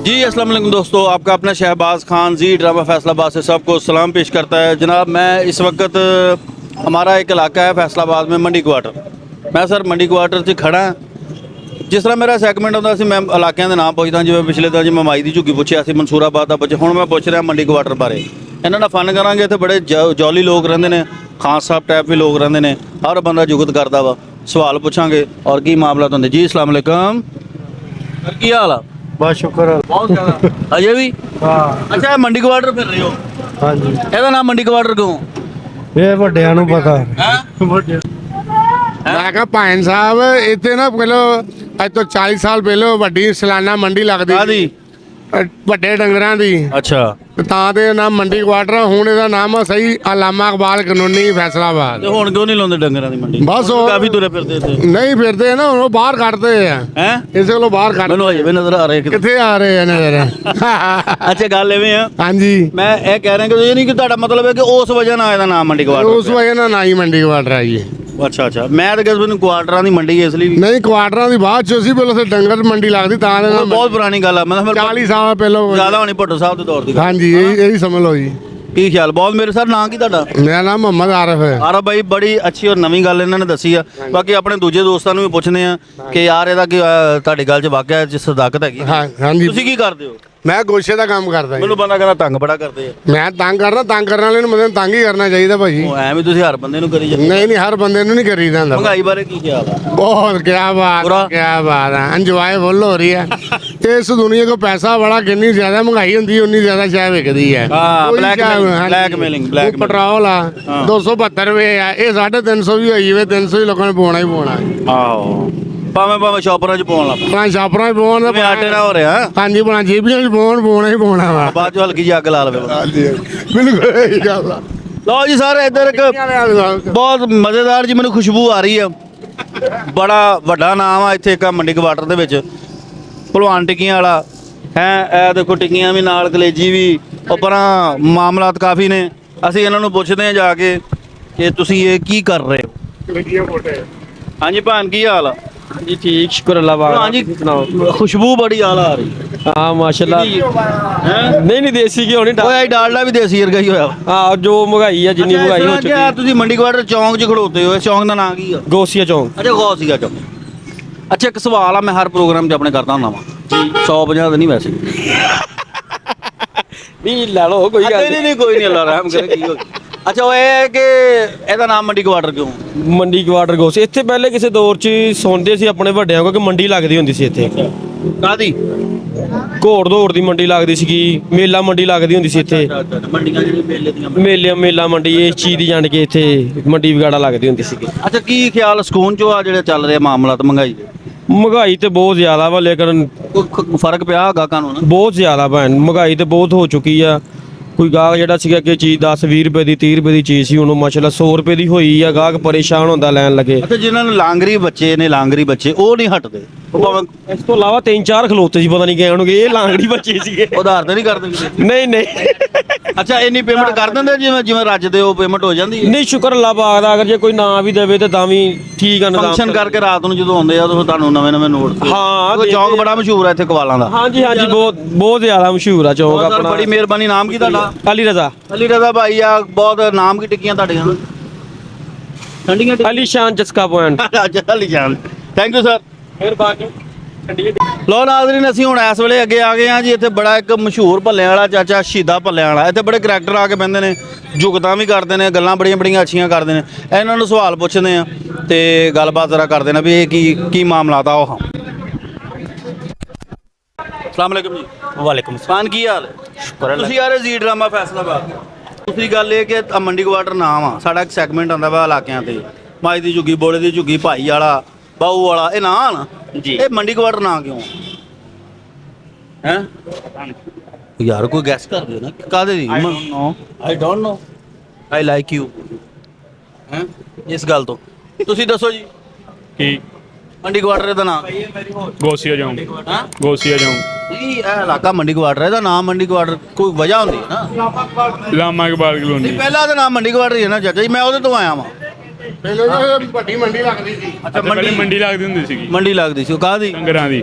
जी अस्सलाम वालेकुम दोस्तों, आपका अपना शहबाज खान जी ड्रामा फैसलाबाद से सबको सलाम पेश करता है। जनाब मैं इस वक्त हमारा एक इलाका है फैसलाबाद में मंडी क्वार्टर। मैं सर मंडी क्वार्टर 'ਚ खड़ा जिस तरह मेरा सैगमेंट ਹੁੰਦਾ ਸੀ मैं ਇਲਾਕਿਆਂ ਦੇ ਨਾਮ ਪੁੱਛਦਾ, ਜਿਵੇਂ ਪਿਛਲੇ ਤਾਂ ਜਿਵੇਂ ਮਾਈ ਦੀ ਝੁੱਗੀ ਪੁੱਛਿਆ ਸੀ, ਮਨਸੂਰਾਬਾਦ ਦਾ ਪੁੱਛਿਆ, ਹੁਣ ਮੈਂ ਪੁੱਛ ਰਿਹਾ ਮੰਡੀ ਕੁਆਟਰ ਬਾਰੇ। ਇਹਨਾਂ ਨਾਲ ਫਨ ਕਰਾਂਗੇ। ਇੱਥੇ ਬੜੇ ਜੌਲੀ ਲੋਕ ਰਹਿੰਦੇ ਨੇ, ਖਾਨ ਸਾਹਿਬ ਟਾਈਪ ਵੀ ਲੋਕ ਰਹਿੰਦੇ ਨੇ, ਹਰ ਬੰਦਾ ਜੁਗਤ ਕਰਦਾ ਵਾ। ਸਵਾਲ ਪੁੱਛਾਂਗੇ ਔਰ ਕੀ ਮਾਮਲਾ ਹੁੰਦੇ। ਜੀ अस्सलाम वालेकुम सर, ਕੀ ਹਾਲ ਆ? बहुत शुक्र है। ਬਹੁਤ ਜ਼ਿਆਦਾ ਅਜੇ ਵੀ हाँ ਅੱਛਾ, ਮੰਡੀ ਕੁਆਟਰ ਫਿਰ ਰਹੇ ਹੋ? हाँ जी, ਇਹਦਾ ਨਾਮ ਮੰਡੀ ਕੁਆਟਰ ਕਿਉਂ ये ਵੱਡਿਆਂ ਨੂੰ ਪਤਾ। ਹੈ? ਮੈਂ ਕਿਹਾ ਭਾਈ ਸਾਹਿਬ ਇੱਥੇ ਨਾ ਪਹਿਲਾਂ ਅੱਜ ਤੋਂ 40 ਸਾਲ ਪਹਿਲਾਂ ਵੱਡੀ ਸਾਲਾਨਾ ਮੰਡੀ ਲੱਗਦੀ ਕਾਹਦੀ? ਵੱਡੇ ਡੰਗਰਾਂ ਦੀ। ਅੱਛਾ, ਤੇ ਤਾਂ ਦੇ ਨਾਮ ਮੰਡੀ ਕੁਆਟਰ, ਹੁਣ ਇਹਦਾ ਨਾਮ ਆ ਸਹੀ ਅਲਾਮਾ ਇਕਬਾਲ ਕਾਨੂੰਨੀ ਫੈਸਲਾਬਾਦ। ਤੇ ਹੁਣ ਕਿਉਂ ਨਹੀਂ ਲਾਉਂਦੇ ਡੰਗਰਾਂ ਦੀ ਮੰਡੀ? ਬਸ ਉਹ ਕਾਫੀ ਤੁਰੇ ਫਿਰਦੇ ਇੱਥੇ। ਨਹੀਂ ਫਿਰਦੇ ਨਾ, ਹੁਣ ਉਹ ਬਾਹਰ ਕੱਢਦੇ ਆ, ਹੈ ਇਸੇ ਕੋਲੋਂ ਬਾਹਰ ਕੱਢ। ਮੈਨੂੰ ਅਜੇ ਵੀ ਨਜ਼ਰ ਆ ਰਹੇ ਕਿਤੇ। ਕਿੱਥੇ ਆ ਰਹੇ ਆ ਨਜ਼ਰ? ਅੱਛਾ, ਗੱਲ ਐਵੇਂ ਆ, ਹਾਂਜੀ, ਮੈਂ ਇਹ ਕਹਿ ਰਿਹਾ ਕਿ ਇਹ ਨਹੀਂ ਕਿ ਤੁਹਾਡਾ ਮਤਲਬ ਹੈ ਕਿ ਉਸ ਵਜ੍ਹਾ ਨਾਲ ਇਹਦਾ ਨਾਮ ਮੰਡੀ ਕੁਆਟਰ ਉਸ ਵਜ੍ਹਾ ਨਾਲ ਨਾ ਹੀ ਮੰਡੀ ਕੁਆਟਰ ਆ ਜੀ। ਅੱਛਾ ਅੱਛਾ, ਮੈਂ ਤਾਂ ਕਿਹਾ ਮੈਨੂੰ ਕੁਆਟਰਾਂ ਦੀ ਮੰਡੀ ਇਸ ਲਈ ਵੀ ਨਹੀਂ, ਕੁਆਟਰਾਂ ਦੀ ਬਾਅਦ ਚ ਸੀ, ਪਹਿਲਾਂ ਤੇ ਡੰਗਰ ਮੰਡੀ ਲੱਗਦੀ ਤਾਂ ਦੇ ਉਹ ਨਾਲ। ਬਹੁਤ ਪੁਰਾਣੀ ਗੱਲ ਆ। ਮੈਂ 40 ਸਾਲ ਪਹਿਲਾਂ ਜ਼ਿਆਦਾ ਹੋਣੀ ਭੱਟੋ ਸਾਹਿਬ ਦੇ ਦੌਰ ਦੀ। ਹਾਂਜੀ, ਇਹੀ ਸਮਝ ਲਓ ਜੀ। ਕੀ ਖਿਆਲ? ਬਹੁਤ ਮੇਰੇ ਸਰ, ਨਾਂ ਕੀ ਤੁਹਾਡਾ? ਮੇਰਾ ਨਾਮ ਮੁਹੰਮਦ ਆਰਿਫ ਹੈ। ਆਰਾ ਬਾਈ, ਬੜੀ ਅੱਛੀ ਔਰ ਨਵੀਂ ਗੱਲ ਇਹਨਾਂ ਨੇ ਦੱਸੀ ਆ। ਬਾਕੀ ਆਪਣੇ ਦੂਜੇ ਦੋਸਤਾਂ ਨੂੰ ਵੀ ਪੁੱਛਦੇ ਆ ਕਿ ਯਾਰ ਇਹਦਾ ਕੀ ਤੁਹਾਡੀ ਗੱਲ 'ਚ ਵਾਕਿਆ 'ਚ ਸਦਾਕਤ ਹੈਗੀ? ਹਾਂ ਹਾਂਜੀ, ਤੁਸੀਂ ਕੀ ਕਰਦੇ ਹੋ? ਮੈਂ ਗੋਸ਼ੇ ਦਾ ਕੰਮ ਕਰਦਾ ਜੀ। ਮੈਨੂੰ ਬੰਦਾ ਕਹਿੰਦਾ ਤੰਗ ਬੜਾ ਕਰਦੇ ਆ। ਮੈਂ ਤੰਗ ਕਰਨਾ, ਤੰਗ ਕਰਨ ਵਾਲੇ ਨੂੰ ਬੰਦੇ ਨੂੰ ਤੰਗ ਹੀ ਕਰਨਾ ਚਾਹੀਦਾ ਭਾਜੀ। ਉਹ ਐਵੇਂ ਤੁਸੀਂ ਹਰ ਬੰਦੇ ਨੂੰ ਕਰੀ ਜਾਂਦੇ। ਨਹੀਂ ਨਹੀਂ, ਹਰ ਬੰਦੇ ਨੂੰ ਨਹੀਂ ਕਰੀਦਾ ਹੁੰਦਾ। ਮਹਿੰਗਾਈ ਬਾਰੇ ਕੀ ਖਿਆਲ ਆ? ਬਹੁਤ ਕਿਆ ਬਾਤ ਪੂਰਾ? ਹੈ, ਕਿਆ ਬਾਤ ਹੈ, ਇੰਜੋਏ ਫੁੱਲ ਹੋ ਰਹੀ ਹੈ। ਇਸ ਦੁਨੀਆ ਕੋ ਪੈਸਾ ਬੜਾ, ਜਿੰਨੀ ਜ਼ਿਆਦਾ ਮਹਿੰਗਾਈ ਹੁੰਦੀ ਉਨੀ ਜ਼ਿਆਦਾ ਚਾਹ ਵਿਕਦੀ ਹੈ। ਹਾਂ, ਕੋਈ blackmailing, ਚਾਹ- ਹਾਂਜੀ। blackmailing, ਉਹ blackmailing। ਪੈਟਰੋਲ ਆ ਹਾਂ। 272 ਰੁਪਏ ਆ, ਇਹ 350 ਵੀ ਹੋਈ ਵੇ, 300 ਹੀ ਲੋਕਾਂ ਨੇ ਪਾਉਣਾ ਹੀ ਪਾਉਣਾ। ਆਹੋ, ਭਾਵੇਂ ਸ਼ਾਪਰਾਂ 'ਚ ਪਾਉਣ ਲੱਗ ਆਪਣਾ ਛਾਪਰਾਂ ਹੀ ਪਾਉਣ ਪਏ ਆਟੇ ਨਾਲ ਹੋ ਰਿਹਾ। ਹਾਂਜੀ, ਬਣਾ ਜੇਬੀਆਂ ਚ ਪਾਉਣਾ ਹੀ ਪਾਉਣਾ ਵਾ। ਬਾਅਦ 'ਚ ਹਲਕੀ ਜਿਹੀ ਅੱਗ ਲਾ ਲਵੇ ਬੰਦਾ। ਹਾਂਜੀ, ਬਿਲਕੁਲ ਇਹੀ ਗੱਲ ਆ। ਲਓ ਜੀ ਸਰ, ਇੱਧਰ ਇੱਕ ਬਹੁਤ ਮਜ਼ੇਦਾਰ ਜੀ ਮੈਨੂੰ ਖੁਸ਼ਬੂ ਆ ਰਹੀ ਆ। ਬੜਾ ਵੱਡਾ ਨਾਮ ਆ ਇੱਥੇ ਇੱਕ ਮੰਡੀ ਕੁਆਟਰ ਦੇ ਵਿੱਚ, ਭਲਵਾਨ ਟਿੱਕੀਆਂ ਵਾਲਾ ਹੈ। ਇਹ ਦੇਖੋ ਟਿੱਕੀਆਂ ਵੀ ਨਾਲ, ਕਲੇਜੀ ਵੀ, ਉੱਪਰਾਂ ਮਾਮਲਾਤ ਕਾਫੀ ਨੇ। ਅਸੀਂ ਇਹਨਾਂ ਨੂੰ ਪੁੱਛਦੇ ਹਾਂ ਜਾ ਕੇ ਕਿ ਤੁਸੀਂ ਇਹ ਕੀ ਕਰ ਰਹੇ ਹੋ। ਹਾਂਜੀ ਭਾਨ, ਕੀ ਹਾਲ ਆ? जी ठीक, शुक्र अल्लाह पाक। हाँ जी, सुनाओ। खुशबू बड़ी आला आ रही हाँ माशाल्लाह। है। नहीं नहीं, देसी घी होनी। ओए डालडा भी देसी वर्गा ही होया। हाँ, जो महंगाई है, जिन्नी महंगाई हो चुकी है। ਤੁਸੀਂ ਮੰਡੀ ਕੁਆਟਰ ਚੌਂਕ 'ਚ ਖੜੋਤੇ ਹੋ, ਇਸ ਚੌਂਕ ਦਾ ਨਾਂ ਕੀ ਆ? गौसिया चौक। ਅੱਛਾ, ਗੌ ਸੀਗਾ ਚੌਂਕ। ਅੱਛਾ, ਇੱਕ ਸਵਾਲ ਆ, ਮੈਂ ਹਰ ਪ੍ਰੋਗਰਾਮ 'ਚ ਆਪਣੇ ਕਰਦਾ ਹੁੰਦਾ ਵਾਂ। 150 ਤਾਂ ਨਹੀਂ ਵੈਸੇ। नहीं ला लो, कोई गल ਨਹੀਂ ਨਹੀਂ, ਕੋਈ ਨਹੀਂ, ਅੱਲਾ ਰਹਿਮ ਕਰੇ। ਕੀ ਹੋ ਗਿਆ? ਅੱਛਾ, ਉਹ ਇਹ ਹੈ ਕਿ ਇਹਦਾ ਨਾਮ ਮੰਡੀ ਕੁਆਟਰ ਕਿਉਂ? ਮੰਡੀ ਕੁਆਟਰ ਗੌਸ ਇੱਥੇ ਪਹਿਲੇ ਕਿਸੇ ਦੌਰ 'ਚ ਸੁਣਦੇ ਸੀ ਆਪਣੇ ਵੱਡਿਆਂ ਕੋਲ ਕਿ ਮੰਡੀ ਲੱਗਦੀ ਹੁੰਦੀ ਸੀ ਇੱਥੇ। ਕਾਦੀ? ਘੋੜ ਦੌੜ ਦੀ ਮੰਡੀ ਲੱਗਦੀ ਸੀਗੀ, ਮੇਲਾ ਮੰਡੀ ਲੱਗਦੀ ਹੁੰਦੀ ਸੀ ਇੱਥੇ। ਮੰਡੀਆਂ ਜਿਹੜੀਆਂ ਮੇਲੇ ਦੀਆਂ। ਮੇਲਾ ਮੰਡੀ, ਇਸ ਚੀਜ਼ ਦੀ ਜਾਣ ਕੇ ਇੱਥੇ ਮੰਡੀ ਵਗਾੜਾ ਲੱਗਦੀ ਹੁੰਦੀ ਸੀਗੀ। ਅੱਛਾ, ਕੀ ਖਿਆਲ ਸਕੂਨ 'ਚੋਂ ਆ ਜਿਹੜੇ ਚੱਲ ਰਹੇ ਮਾਮਲਾ ਤੇ ਮਹਿੰਗਾਈ ਦੇ? ਮਹਿੰਗਾਈ ਤੇ ਬਹੁਤ ਜ਼ਿਆਦਾ ਵਾ, ਲੇਕਿਨ ਕੋਈ ਫਰਕ ਪਿਆ ਗਾਹਕਾਂ ਨੂੰ ਨਾ? ਬਹੁਤ ਜ਼ਿਆਦਾ ਭੈਣ, ਮਹਿੰਗਾਈ ਤੇ ਬਹੁਤ ਹੋ ਚੁੱਕੀ ਆ। ਕੋਈ ਗਾਹਕ ਜਿਹੜਾ ਸੀਗਾ ਕਿ ਚੀਜ਼ 10-20 ਰੁਪਏ ਦੀ, 30 ਰੁਪਏ ਦੀ ਚੀਜ਼ ਸੀ, ਉਹਨੂੰ ਮਾਸ਼ਾਅੱਲਾ 100 ਰੁਪਏ ਦੀ ਹੋਈ ਆ। ਗਾਹਕ ਪਰੇਸ਼ਾਨ ਹੁੰਦਾ ਲੈਣ ਲੱਗੇ। ਅੱਛਾ, ਜਿਨ੍ਹਾਂ ਨੂੰ ਲਾਂਗਰੀ ਬੱਚੇ ਨੇ, ਲਾਂਗਰੀ ਬੱਚੇ ਉਹ ਨਹੀਂ ਹਟਦੇ। ਉਹ ਭਾਵੇਂ ਇਸ ਤੋਂ ਇਲਾਵਾ 3-4 ਖਲੋਤੇ ਸੀ, ਪਤਾ ਨਹੀਂ ਗਏ ਹੋਣਗੇ, ਇਹ ਲਾਂਗੜੀ ਬੱਚੇ ਸੀਗੇ। ਉਧਾਰ ਤਾਂ ਨਹੀਂ ਕਰਦੇ ਕਿਸੇ? ਨਹੀਂ ਨਹੀਂ ਅੱਛਾ, ਇੰਨੀ ਪੇਮੈਂਟ ਕਰ ਦਿੰਦੇ ਜਿਵੇਂ ਜਿਵੇਂ ਰੱਜਦੇ ਉਹ ਪੇਮੈਂਟ ਹੋ ਜਾਂਦੀ ਹੈ? ਨਹੀਂ, ਸ਼ੁਕਰ ਅੱਲਾਹ ਪਾਕ ਦਾ। ਅਗਰ ਜੇ ਕੋਈ ਨਾ ਵੀ ਦੇਵੇ ਤੇ ਤਾਂ ਵੀ ਠੀਕ ਆ। ਨਿਜ਼ਾਮ ਫੰਕਸ਼ਨ ਕਰਕੇ ਰਾਤ ਨੂੰ ਜਦੋਂ ਆਉਂਦੇ ਆ ਉਦੋਂ ਤੁਹਾਨੂੰ ਨਵੇਂ ਨਵੇਂ ਨੋਟ। ਹਾਂ, ਉਹ ਚੌਂਕ ਬੜਾ ਮਸ਼ਹੂਰ ਹੈ ਇੱਥੇ ਕਵਾਲਾਂ ਦਾ। ਹਾਂਜੀ ਹਾਂਜੀ, ਬਹੁਤ ਬਹੁਤ ਜ਼ਿਆਦਾ ਮਸ਼ਹੂਰ ਆ ਚੌਂਕ ਸਰ, ਆਪਣਾ। ਬੜੀ ਮਿਹਰਬਾਨੀ। ਨਾਮ ਕੀ ਤੁਹਾਡਾ? ਅਲੀ ਰਜ਼ਾ। ਅਲੀ ਰਜ਼ਾ ਭਾਈ ਆ। ਬਹੁਤ ਨਾਮ ਕੀ ਟਿੱਕੀਆਂ ਤੁਹਾਡੀਆਂ? ਠੰਡੀਆਂ ਅਲੀ ਸ਼ਾਨ ਚਸਕਾ ਪੁਆਇੰਟ। ਅੱਛਾ, ਅਲੀ ਜਾਨ, ਥੈਂਕ ਯੂ ਸਰ। ਮਿਹਰਬਾਨੀ। ਲੋ ਨਾਜ਼ਰੀਨ, ਅਸੀਂ ਹੁਣ ਇਸ ਵੇਲੇ ਅੱਗੇ ਆ ਗਏ ਹਾਂ ਜੀ। ਇੱਥੇ ਬੜਾ ਇੱਕ ਮਸ਼ਹੂਰ ਭੱਲਿਆਂ ਵਾਲਾ ਚਾਚਾ, ਸ਼ਹੀਦਾ ਭੱਲਿਆਂ ਵਾਲਾ। ਇੱਥੇ ਬੜੇ ਕਰੈਕਟਰ ਆ ਕੇ ਬਹਿੰਦੇ ਨੇ, ਜੁਗਤਾਂ ਵੀ ਕਰਦੇ ਨੇ, ਗੱਲਾਂ ਬੜੀਆਂ ਬੜੀਆਂ ਅੱਛੀਆਂ ਕਰਦੇ ਨੇ। ਇਹਨਾਂ ਨੂੰ ਸਵਾਲ ਪੁੱਛਦੇ ਆ ਤੇ ਗੱਲਬਾਤ ਜ਼ਰਾ ਕਰਦੇ ਨੇ ਵੀ ਇਹ ਕੀ ਮਾਮਲਾਤ ਆ। ਉਹ अस्सलाम वालेकुम जी। वालेकुम खान की हाल है? ਤੁਸੀਂ ਆ ਰਹੇ ਜੀ ਡਰਾਮਾ ਫੈਸਲਾਬਾਦ। ਦੂਸਰੀ ਗੱਲ ਇਹ ਕਿ ਆ ਮੰਡੀ ਕੁਆਟਰ ਨਾਮ ਆ ਸਾਡਾ, ਇੱਕ ਸੈਗਮੈਂਟ ਆਉਂਦਾ ਵਾ ਇਲਾਕਿਆਂ ਤੇ, ਮਾਈ ਦੀ ਝੁੱਗੀ, ਬੋਲੇ ਦੀ ਝੁੱਗੀ, ਭਾਈ ਵਾਲਾ, ਬਾਊ ਵਾਲਾ, ਇਹ ਨਾਂ ਨਾ जी। ਇਹ ਮੰਡੀ ਕੁਆਟਰ ਨਾਂ ਕਿਉਂ ਹੈ? ਯਾਰ ਕੋਈ ਗੈਸ ਕਰ ਦਿਓ ਨਾ, ਕਾਹਦੇ ਦੀ? I don't know, I like you. ਹੈ ਇਸ ਗੱਲ ਤੋਂ ਤੁਸੀਂ ਦੱਸੋ ਜੀ ਕੀ ਮੰਡੀ ਕੁਆਟਰ ਦਾ ਨਾਮ? ਗੋਸੀਆ ਜਾਉਂ ਹਾਂ, ਗੋਸੀਆ ਜਾਉਂ ਨਹੀਂ ਇਹ ਇਲਾਕਾ ਮੰਡੀ ਕੁਆਟਰ ਹੈ, ਇਹਦਾ ਨਾਮ ਮੰਡੀ ਕੁਆਟਰ ਕੋਈ ਵਜ੍ਹਾ ਹੁੰਦੀ ਹੈ ਨਾ? ਲਾਮਾ ਇਕਬਾਲ ਕਲੋਨੀ। ਨਹੀਂ, ਪਹਿਲਾਂ ਤਾਂ ਨਾਮ ਮੰਡੀ ਕੁਆਟਰ ਹੀ ਹੈ ਨਾ ਚਾਚਾ ਜੀ, ਮੈਂ ਉਹਦੇ ਤੋਂ ਆਇਆ ਵਾਂ। ਪਹਿਲਾਂ ਜੀ ਵੱਡੀ ਮੰਡੀ ਲੱਗਦੀ ਸੀ। ਅੱਛਾ, ਪਹਿਲੇ ਮੰਡੀ ਲੱਗਦੀ ਹੁੰਦੀ ਸੀਗੀ ਮੰਡੀ ਲੱਗਦੀ ਸੀ, ਉਹ ਕਾਹਦੀ? ਡੰਗਰਾਂ ਦੀ।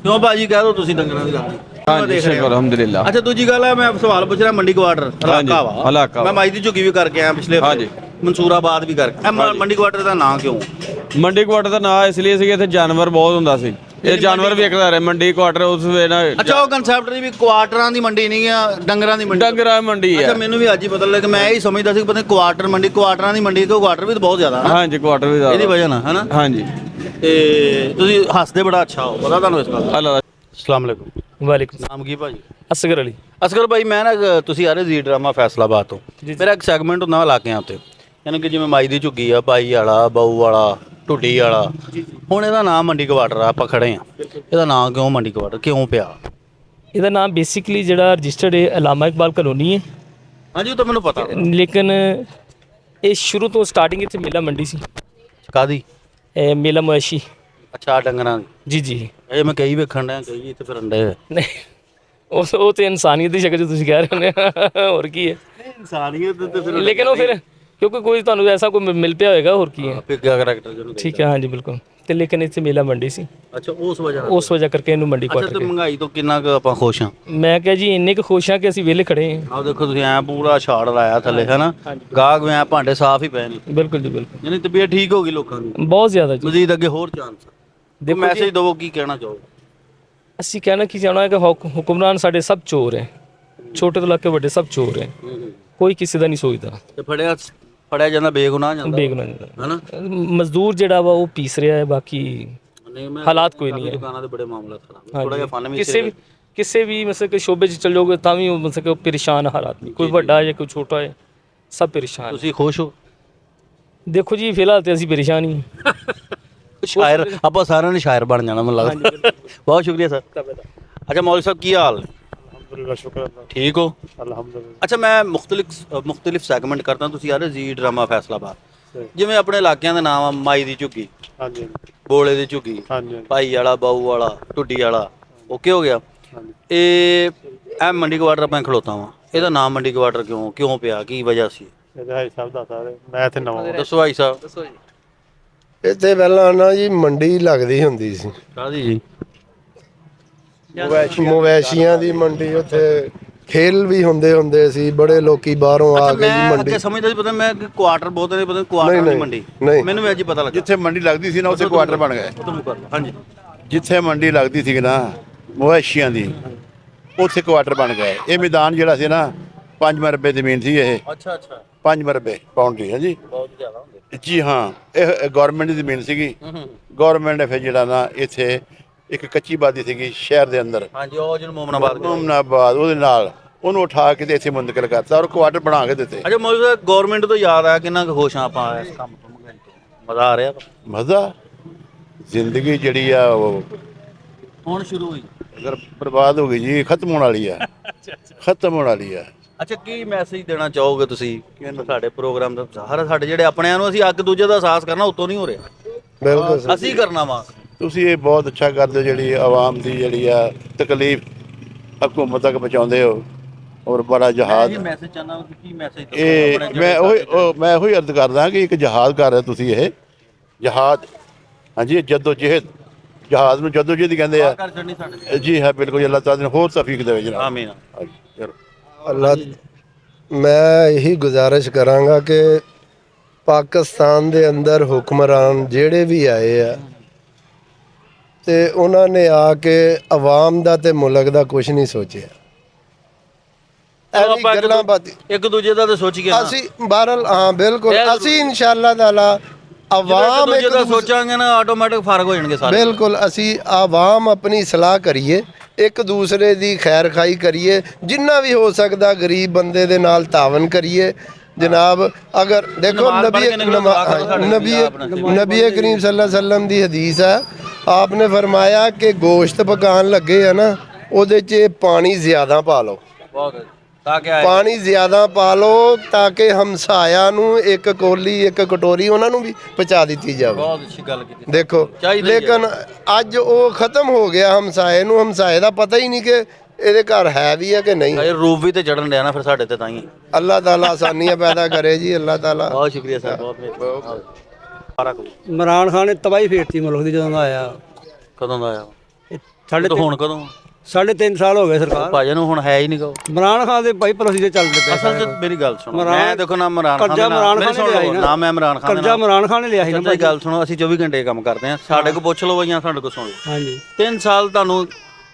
ਕਿਉਂ ਭਾਜੀ ਕਹਿ ਦੋ ਤੁਸੀਂ ਡੰਗਰਾਂ ਦੀ ਗੱਲ ਹਾਂਜੀ ਸ਼ੁਕਰ ਅਲਹਮਦੁਲਿਲਾ। ਅੱਛਾ ਦੂਜੀ ਗੱਲ ਹੈ ਮੈਂ ਸਵਾਲ ਪੁੱਛ ਰਿਹਾ ਮੰਡੀ ਕੁਆਟਰ ਇਲਾਕਾ ਵਾ ਇਲਾਕਾ ਮੈਂ ਮਾਈ ਦੀ ਝੁੱਗੀ ਵੀ ਕਰਕੇ ਆਇਆ ਪਿਛਲੇ ਹਾਂਜੀ। ਮਨਸੂਰਾਬਾਦ ਵੀ ਕਰਕੇ ਇਹ ਮੰਡੀ ਕੁਆਟਰ ਦਾ ਨਾਂ ਕਿਉਂ? ਮੰਡੀ ਕੁਆਟਰ ਦਾ ਨਾਂ ਇਸ ਲਈ ਸੀ ਇੱਥੇ ਜਾਨਵਰ ਬਹੁਤ ਹੁੰਦਾ ਸੀ, ਇਹ ਜਾਨਵਰ ਵੇਖਦਾ ਰਹੇ ਮੰਡੀ ਕੁਆਟਰ ਉਸ ਵੇ ਨਾ ਅੱਛਾ ਉਹ ਕਨਸੈਪਟ ਦੀ ਵੀ ਕੁਆਟਰਾਂ ਦੀ ਮੰਡੀ ਨਹੀਂ ਆ ਡੰਗਰਾਂ ਦੀ ਮੰਡੀ। ਡੰਗਰਾਂ ਮੰਡੀ ਅੱਛਾ ਹੈ। ਮੈਨੂੰ ਵੀ ਅੱਜ ਹੀ ਪਤਾ ਲੱਗਾ ਮੈਂ ਇਹ ਹੀ ਸਮਝਦਾ ਸੀ ਕਿ ਪਤਾ ਨਹੀਂ ਕੁਆਟਰ ਮੰਡੀ ਕੁਆਟਰਾਂ ਦੀ ਮੰਡੀ ਕਿਉਂ ਕੁਆਟਰ ਵੀ ਤਾਂ ਬਹੁਤ ਜ਼ਿਆਦਾ ਨਾ ਹਾਂਜੀ ਕੁਆਟਰ ਵੀ ਇਹਦੀ ਜ਼ਿਆਦਾ। ਵਜ੍ਹਾ ਨਾਲ ਹੈ ਨਾ। ਹਾਂਜੀ ਤੇ ਤੁਸੀਂ ਹੱਸਦੇ ਬੜਾ ਅੱਛਾ ਹੋ ਪਤਾ ਤੁਹਾਨੂੰ ਇਸ ਗੱਲ ਦਾ। ਅੱਲਾ ਦਾ ਅਸਲਾਮ ਵਾਲੇਕੁਮ। ਵਾਲੇਕੁਮ ਨਾਮ ਕੀ ਭਾਜੀ? ਅਸਗਰ ਅਲੀ। ਅਸਗਰ ਭਾਈ ਮੈਂ ਨਾ ਤੁਸੀਂ ਆ ਰਹੇ ਜੀ ਡਰਾਮਾ ਫੈਸਲਾਬਾਦ ਤੋਂ ਮੇਰਾ ਇੱਕ ਸੈਗਮੈਂਟ ਹੁੰਦਾ ਇਲਾਕਿਆਂ ਉੱਤੇ ਯਾਨੀ ਕਿ ਜਿਵੇਂ ਮਾਈ ਦੀ ਝੁੱਗੀ ਆ ਭਾਈ ਵਾਲਾ ਬਾਊ ਵਾਲਾ ਢੁੱਡੀ ਵਾਲਾ ਹੁਣ ਇਹਦਾ ਨਾਮ ਮੰਡੀ ਕੁਆਟਰ ਆ ਆਪਾਂ ਖੜੇ ਆ ਇਹਦਾ ਨਾਮ ਕਿਉਂ ਮੰਡੀ ਕੁਆਟਰ ਕਿਉਂ ਪਿਆ? ਇਹਦਾ ਨਾਮ ਬੇਸਿਕਲੀ ਜਿਹੜਾ ਰਜਿਸਟਰਡ ਹੈ ਅਲਾਮਾ ਇਕਬਾਲ ਕਲੋਨੀ ਹੈ, ਹਾਂਜੀ ਉਹ ਤਾਂ ਮੈਨੂੰ ਪਤਾ ਲੇਕਿਨ ਇਹ ਸ਼ੁਰੂ ਤੋਂ ਸਟਾਰਟਿੰਗ ਇੱਥੇ ਮੇਲਾ ਮੰਡੀ ਸੀ, ਕਾਦੀ ਇਹ ਮੇਲਾ ਮੋਇਸ਼ੀ। ਅੱਛਾ ਡੰਗਰਾਂ ਦੀ ਜੀ ਜੀ ਇਹ ਮੈਂ ਕਈ ਵੇਖਣ ਡਿਆ ਕਈ ਇੱਥੇ ਫਿਰ ਅੰਡੇ ਨਹੀਂ ਉਹ ਤੇ ਇਨਸਾਨੀਅਤ ਦੀ ਸ਼ਕਲ 'ਚ ਤੁਸੀਂ ਕਹਿ ਰਹੇ ਹੋ ਹੋਰ ਕੀ ਹੈ, ਇਨਸਾਨੀਅਤ ਤੇ ਫਿਰ ਲੇਕਿਨ ਉਹ ਫਿਰ ਕਿਉਂਕਿ ਕੋਈ ਤੁਹਾਨੂੰ ਐਸਾ ਕੋਈ ਮਿਲ ਪਿਆ ਹੋਏਗਾ ਹੋਰ ਕੀ ਹੈ। ਪਿੱਗਾ ਕਰੈਕਟਰ ਜਿਹਨੂੰ ਠੀਕ ਹੈ ਹਾਂਜੀ ਬਿਲਕੁਲ। ਤੇ ਲੇਕਿਨ ਇੱਥੇ ਮੇਲਾ ਮੰਡੀ ਸੀ, ਅੱਛਾ ਉਸ ਵਜ੍ਹਾ ਨਾਲ ਉਸ ਵਜ੍ਹਾ ਕਰਕੇ ਇਹਨੂੰ ਮੰਡੀ ਅੱਛਾ ਕੁਆਟਰ ਤੇ ਕਿਹਾ। ਮਹਿੰਗਾਈ ਤੋਂ ਕਿੰਨਾ ਕੁ ਆਪਾਂ ਖੁਸ਼ ਹਾਂ? ਮੈਂ ਕਿਹਾ ਜੀ ਇੰਨੇ ਕੁ ਖੁਸ਼ ਹਾਂ ਕਿ ਅਸੀਂ ਵਿਹਲੇ ਖੜੇ ਹਾਂ। ਆਹ ਦੇਖੋ ਤੁਸੀਂ ਐ ਪੂਰਾ ਛਾੜ ਲਾਇਆ ਥੱਲੇ ਹੈਨਾ ਗਾਹਕ ਐ ਭਾਂਡੇ ਸਾਫ਼ ਹੀ ਪਏ ਨੇ ਬਿਲਕੁਲ ਜੀ ਬਿਲਕੁਲ ਯਾਨੀ ਤਬੀਅਤ ਠੀਕ ਹੋ ਗਈ ਲੋਕਾਂ ਦੀ ਬਹੁਤ ਜ਼ਿਆਦਾ ਜੀ। ਮਜ਼ੀਦ ਅੱਗੇ ਹੋਰ ਚਾਂਸ ਦੇਖੋ ਜੀ, ਮੈਸੇਜ ਦਵੋ ਕੀ ਕਹਿਣਾ ਚਾਹੋ? ਅਸੀਂ ਕਹਿਣਾ ਕੀ ਚਾਹਣਾ ਹੈ ਕਿ ਹੁਕਮਰਾਨ ਸਾਡੇ ਸਭ ਚੋਰ ਹੈ, ਛੋਟੇ ਤੋਂ ਲੈ ਕੇ ਵੱਡੇ ਸਭ ਚੋਰ ਹੈ, ਕੋਈ ਕਿਸੇ ਦਾ ਨਹੀਂ ਸੋਚਦਾ। ਤੇ ਫੜਿਆ ਜਾਂਦਾ ਬੇਗੁਨਾਹ ਜਾਂਦਾ ਬੇਗੁਨਾਹ ਨਹੀਂ ਹੈਨਾ। ਮਜ਼ਦੂਰ ਜਿਹੜਾ ਵਾ ਉਹ ਪੀਸ ਰਿਹਾ ਹੈ, ਬਾਕੀ ਨਹੀਂ ਮੈਂ ਹਾਲਾਤ ਕੋਈ ਨਹੀਂ ਹੈ। ਦੁਕਾਨਾਂ ਦੇ ਬੜੇ ਮਾਮਲਾ ਖਰਾਬ ਥੋੜਾ ਜਿਹਾ ਫਨ ਵੀ ਕਿਸੇ ਵੀ ਮਤਲਬ ਕਿ ਸ਼ੋਬੇ 'ਚ ਚੱਲ ਜਾਓਗੇ ਤਾਂ ਵੀ ਉਹ ਮਤਲਬ ਕਿ ਪਰੇਸ਼ਾਨ ਹਾਲਾਤ ਨਹੀਂ, ਕੋਈ ਵੱਡਾ ਹੈ ਕੋਈ ਛੋਟਾ ਹੈ ਸਭ ਪਰੇਸ਼ਾਨ। ਤੁਸੀਂ ਖੁਸ਼ ਹੋ? ਦੇਖੋ ਜੀ ਫਿਲਹਾਲ ਤੇ ਅਸੀਂ ਪਰੇਸ਼ਾਨ ਹੀ ਹਾਂ। ਸ਼ਾਇਰ ਆਪਾਂ ਸਾਰਿਆਂ ਨੇ ਸ਼ਾਇਰ ਬਣ ਜਾਣਾ ਮੈਨੂੰ ਲੱਗਦਾ। ਬਹੁਤ ਸ਼ੁਕਰੀਆ ਸਰ। ਅੱਛਾ ਮੌਲਵੀ ਸਾਹਿਬ ਕੀ ਹਾਲ? ਅਲਹਮਦੁਲਿਲਾ ਸ਼ੁਕਰ ਅੱਲਾਹ ਠੀਕ ਹੋ? ਅਲਹਮਦੁਲਿਲਾ। ਅੱਛਾ ਮੈਂ ਮੁਖਤਲਿਫ ਸੈਗਮੈਂਟ ਕਰਦਾ ਤੁਸੀਂ ਆ ਰਹੇ ਜੀ ਡਰਾਮਾ ਫੈਸਲਾਬਾਦ ਜਿਵੇਂ ਆਪਣੇ ਇਲਾਕਿਆਂ ਦੇ ਨਾਮ ਆ ਮਾਈ ਦੀ ਝੁੱਗੀ ਹਾਂਜੀ ਬੋਲੇ ਦੀ ਝੁੱਗੀ ਹਾਂਜੀ ਭਾਈ ਵਾਲਾ ਬਾਊ ਵਾਲਾ ਢੁੱਡੀ ਵਾਲਾ ਓਕੇ ਹੋ ਗਿਆ। ਇਹ ਮੰਡੀ ਕੁਆਟਰ ਆਪਾਂ ਖਲੋਤਾ ਵਾਂ ਇਹਦਾ ਨਾਮ ਮੰਡੀ ਕੁਆਟਰ ਕਿਉਂ ਪਿਆ ਕੀ ਵਜ੍ਹਾ ਸੀ? ਇਹਦਾ ਹੈ ਸਭ ਦਾ ਸਾਰੇ ਮੈਂ ਇੱਥੇ ਨਵਾਂ ਦੱਸੋ ਭਾਈ ਸਾਹਿਬ। ਦੱਸੋ ਜੀ। ਇੱਥੇ ਪਹਿਲਾਂ ਨਾ ਜੀ ਮੰਡੀ ਲੱਗਦੀ ਹੁੰਦੀ ਸੀ, ਕਾਹਦੀ ਜੀ? ਮਵੇਸ਼ੀਆਂ ਦੀ ਮੰਡੀ। ਉੱਥੇ ਖੇਲ ਵੀ ਹੁੰਦੇ ਸੀ, ਬੜੇ ਲੋਕੀ ਬਾਹਰੋਂ ਆ ਕੇ ਜੀ ਮੈਂ ਮੰਡੀ। ਅੱਗੇ ਸਮਝਦਾ ਸੀ ਪਤਾ ਮੈਂ ਕੁਆਟਰ ਬੋਲਦੇ ਨੇ ਪਤਾ ਕੁਆਟਰ ਦੀ ਮੰਡੀ ਨਹੀਂ। ਮੈਨੂੰ ਵੀ ਅੱਜ ਹੀ ਪਤਾ ਲੱਗਾ। ਜਿੱਥੇ ਮੰਡੀ ਲੱਗਦੀ ਸੀ ਨਾ ਉੱਥੇ ਕੁਆਟਰ ਬਣ ਗਏ। ਹਾਂਜੀ ਜਿੱਥੇ ਮੰਡੀ ਲੱਗਦੀ ਸੀ ਨਾ ਮਵੇਸ਼ੀਆਂ ਦੀ ਉੱਥੇ ਕੁਆਟਰ ਬਣ ਗਏ। ਇਹ ਮੈਦਾਨ ਜਿਹੜਾ ਸੀ ਨਾ 5 ਮਰਬੇ ਜ਼ਮੀਨ ਸੀ, ਇਹ ਅੱਛਾ ਅੱਛਾ 5 ਮਰਬੇ ਬਾਉਂਡਰੀ ਹੈ ਜੀ। ਬਹੁਤ ਜ਼ਿਆਦਾ ਹੁੰਦੇ। ਜੀ ਹਾਂ ਇਹ ਗਵਰਨਮੈਂਟ ਦੀ ਜ਼ਮੀਨ ਸੀਗੀ। ਗਵਰਨਮੈਂਟ ਨੇ ਫਿਰ ਜਿਹੜਾ ਨਾ ਇੱਥੇ ਇੱਕ ਕੱਚੀ ਬਾਦੀ ਸੀਗੀ ਸ਼ਹਿਰ ਦੇ ਅੰਦਰ ਹਾਂਜੀ ਉਹ ਜਿਹਨੂੰ ਮੋਮਨਾਬਾਦ ਮੋਮਨਾਬਾਦ, ਉਹਦੇ ਨਾਲ ਉਹਨੂੰ ਉਠਾ ਕੇ ਤੇ ਇੱਥੇ ਮੁੰਤਕਿਲ ਕਰਤਾ ਔਰ ਕੁਆਟਰ ਬਣਾ ਕੇ ਦਿੱਤੇ। ਅੱਛਾ ਮੌਲਵੀ ਸਾਹਿਬ ਗਵਰਨਮੈਂਟ ਤੋਂ ਯਾਦ ਆਇਆ ਕਿੰਨਾ ਕੁ ਖੁਸ਼ ਹਾਂ ਆਪਾਂ ਇਸ ਕੰਮ ਤੋਂ ਮਹਿੰਗਾਈ ਤੋਂ ਮਜ਼ਾ ਆ ਰਿਹਾ ਮਜ਼ਾ ਜ਼ਿੰਦਗੀ ਜਿਹੜੀ ਆ ਉਹ ਹੁਣ ਸ਼ੁਰੂ ਹੋਈ। ਅਗਰ ਬਰਬਾਦ ਹੋ ਗਈ ਜੀ, ਖਤਮ ਹੋਣ ਵਾਲੀ ਆ। ਖਤਮ ਹੋਣ ਵਾਲੀ ਆ। ਅੱਛਾ ਕੀ ਮੈਸੇਜ ਦੇਣਾ ਚਾਹੋਗੇ ਤੁਸੀਂ ਸਾਡੇ ਪ੍ਰੋਗਰਾਮ ਦਾ? ਸਾਡੇ ਜਿਹੜੇ ਆਪਣਿਆਂ ਨੂੰ ਅਸੀਂ ਇੱਕ ਦੂਜੇ ਦਾ ਅਹਿਸਾਸ ਕਰਨਾ ਉਤੋਂ ਨਹੀਂ ਹੋ ਰਿਹਾ, ਬਿਲਕੁਲ ਅਸੀਂ ਕਰਨਾ ਵਾ। ਤੁਸੀਂ ਇਹ ਬਹੁਤ ਅੱਛਾ ਕਰਦੇ ਹੋ, ਜਿਹੜੀ ਆਵਾਮ ਦੀ ਜਿਹੜੀ ਆ ਤਕਲੀਫ ਹਕੂਮਤ ਤੱਕ ਪਹੁੰਚਾਉਂਦੇ ਹੋ ਔਰ ਬੜਾ ਜਹਾਦ। ਇਹ ਮੈਸੇਜ ਚਾਹਨਾ ਕਿ ਕੀ ਮੈਸੇਜ ਇਹ ਮੈਂ ਉਹੀ ਅਰਜ਼ ਕਰਦਾ ਕਿ ਇੱਕ ਜਹਾਦ ਕਰ ਰਹੇ ਤੁਸੀਂ, ਇਹ ਜਹਾਦ। ਹਾਂਜੀ ਜੱਦੋ ਜਹਿਦ, ਜਹਾਜ਼ ਨੂੰ ਜੱਦੋ ਜਹਿਦ ਕਹਿੰਦੇ ਆ। ਕਰ ਛੱਡਣੀ ਸਾਡੇ ਜੀ ਹਾਂ ਬਿਲਕੁਲ। ਅੱਲਾਹ ਤਾਲਾ ਨੂੰ ਹੋਰ ਤੌਫੀਕ ਦੇਵੇ ਜਨਾਬ। ਆਮੀਨ। ਹਾਂਜੀ ਚਲੋ। ਅੱਲਾ ਮੈਂ ਇਹੀ ਗੁਜ਼ਾਰਿਸ਼ ਕਰਾਂਗਾ ਕਿ ਪਾਕਿਸਤਾਨ ਦੇ ਅੰਦਰ ਹੁਕਮਰਾਨ ਜਿਹੜੇ ਵੀ ਆਏ ਆ ਤੇ ਉਹਨਾਂ ਨੇ ਆ ਕੇ ਆਵਾਮ ਦਾ ਤੇ ਮੁਲਕ ਦਾ ਕੁਝ ਨਹੀਂ ਸੋਚਿਆ। ਐਵੇਂ ਗੱਲਾਂ ਬਾਤਾਂ ਇੱਕ ਦੂਜੇ ਦਾ ਤਾਂ ਸੋਚ ਕੇ ਅਸੀਂ ਬਹਰਲ ਹਾਂ ਬਿਲਕੁਲ ਅਸੀਂ ਇਨਸ਼ਾਅੱਲਾ ਤਾਲਾ ਆਵਾਮ ਇੱਕ ਦੂਜੇ ਸੋਚਾਂਗੇ ਨਾ ਆਟੋਮੈਟਿਕ ਫਰਕ ਹੋ ਜਾਣਗੇ ਸਾਰੇ। ਬਿਲਕੁਲ ਅਸੀਂ ਆਵਾਮ ਆਪਣੀ ਸਲਾਹ ਕਰੀਏ, ਇੱਕ ਦੂਸਰੇ ਦੀ ਖੈਰ ਖਾਈ ਕਰੀਏ, ਜਿੰਨਾ ਵੀ ਹੋ ਸਕਦਾ ਗਰੀਬ ਬੰਦੇ ਦੇ ਨਾਲ ਤਾਵਨ ਕਰੀਏ ਜਨਾਬ। ਅਗਰ ਦੇਖੋ ਨਬੀ ਕਰੀਮ ਸੱਲੱਲਾਹੁ अलैहि वसल्लम ਦੀ ਹਦੀਸ ਹੈ, आपने फरमाया कि गोश्त पकान लगे है ना ਉਹਦੇ 'ਚ ਪਾਣੀ ਜ਼ਿਆਦਾ ਪਾ ਲਓ, ਪਾਣੀ ਜ਼ਿਆਦਾ ਪਾ ਲਓ ਤਾਂ ਕਿ ਹਮਸਾਇਆ ਨੂੰ ਇੱਕ ਕੋਲੀ ਇੱਕ ਕਟੋਰੀ ਉਹਨਾਂ ਨੂੰ ਵੀ ਪਹੁੰਚਾ ਦਿੱਤੀ ਜਾਵੇ। ਬਹੁਤ ਅੱਛੀ ਗੱਲ ਕੀਤੀ। ਦੇਖੋ ਲੇਕਿਨ ਅੱਜ ਉਹ ਖਤਮ ਹੋ ਗਿਆ, ਹਮਸਾਏ ਨੂੰ ਹਮਸਾਏ ਦਾ ਪਤਾ ਹੀ ਨਹੀਂ ਕਿ ਇਹਦੇ ਘਰ ਹੈ ਵੀ ਹੈ ਕਿ ਨਹੀਂ। ਇਹ ਰੂਪ ਵੀ ਤੇ ਚੜਨ ਡਿਆ ਨਾ ਫਿਰ ਸਾਡੇ ਤੇ ਤਾਂ ਹੀ। ਅੱਲਾਹ ਤਾਲਾ ਆਸਾਨੀਆਂ ਪੈਦਾ ਕਰੇ ਜੀ, ਅੱਲਾਹ ਤਾਲਾ। ਬਹੁਤ ਸ਼ੁਕਰੀਆ ਸਰ, ਬਹੁਤ ਮਿਹਰਬਾਨੀ। ਇਮਰਾਨ ਖਾਨ ਨੇ ਤਬਾਹੀ ਫੇਰਤੀ ਮੁਲਕ ਦੀ ਜਦੋਂ ਦਾ ਆਇਆ। ਕਦੋਂ ਦਾ ਆਇਆ? ਸਾਢੇ ਤਾਂ ਹੁਣ ਕਦੋਂ 3.5 ਸਾਲ ਹੋ ਗਏ ਸਰਕਾਰ। ਭਾਜਨ ਨੂੰ ਹੁਣ ਹੈ ਹੀ ਨਹੀਂ ਕਹੋ। ਇਮਰਾਨ ਖਾਨ ਦੇ ਭਾਈ ਪ੍ਰੋਸੀਜਰ ਚੱਲਦੇ ਪਏ। ਅਸਲ 'ਚ ਮੇਰੀ ਗੱਲ ਸੁਣੋ, ਇਮਰਾਨ- ਮੈਂ ਦੇਖੋ ਨਾ ਇਮਰਾਨ ਖਾਨ ਕਰਜ਼ਾ ਦੇ ਨਾਮ ਇਮਰਾਨ ਮੇਰੀ ਖਾਨ ਸੁਣ ਨੇ ਲਿਆ ਲਓ, ਸੀ ਨਾ। ਨਾ ਮੈਂ ਇਮਰਾਨ ਖਾਨ ਕਰਜ਼ਾ ਇਮਰਾਨ ਖਾਨ ਨੇ ਲਿਆ ਸੀ ਨਾ ਚਾਚਾ ਜੀ ਗੱਲ ਸੁਣੋ, ਅਸੀਂ 24 ਘੰਟੇ ਕੰਮ ਕਰਦੇ ਹਾਂ, ਸਾਡੇ ਕੋਲ ਪੁੱਛ ਲਓ ਜਾਂ ਸਾਡੇ ਕੋਲ ਸੁਣ ਲਓ। ਹਾਂਜੀ 3 ਸਾਲ ਤੁਹਾਨੂੰ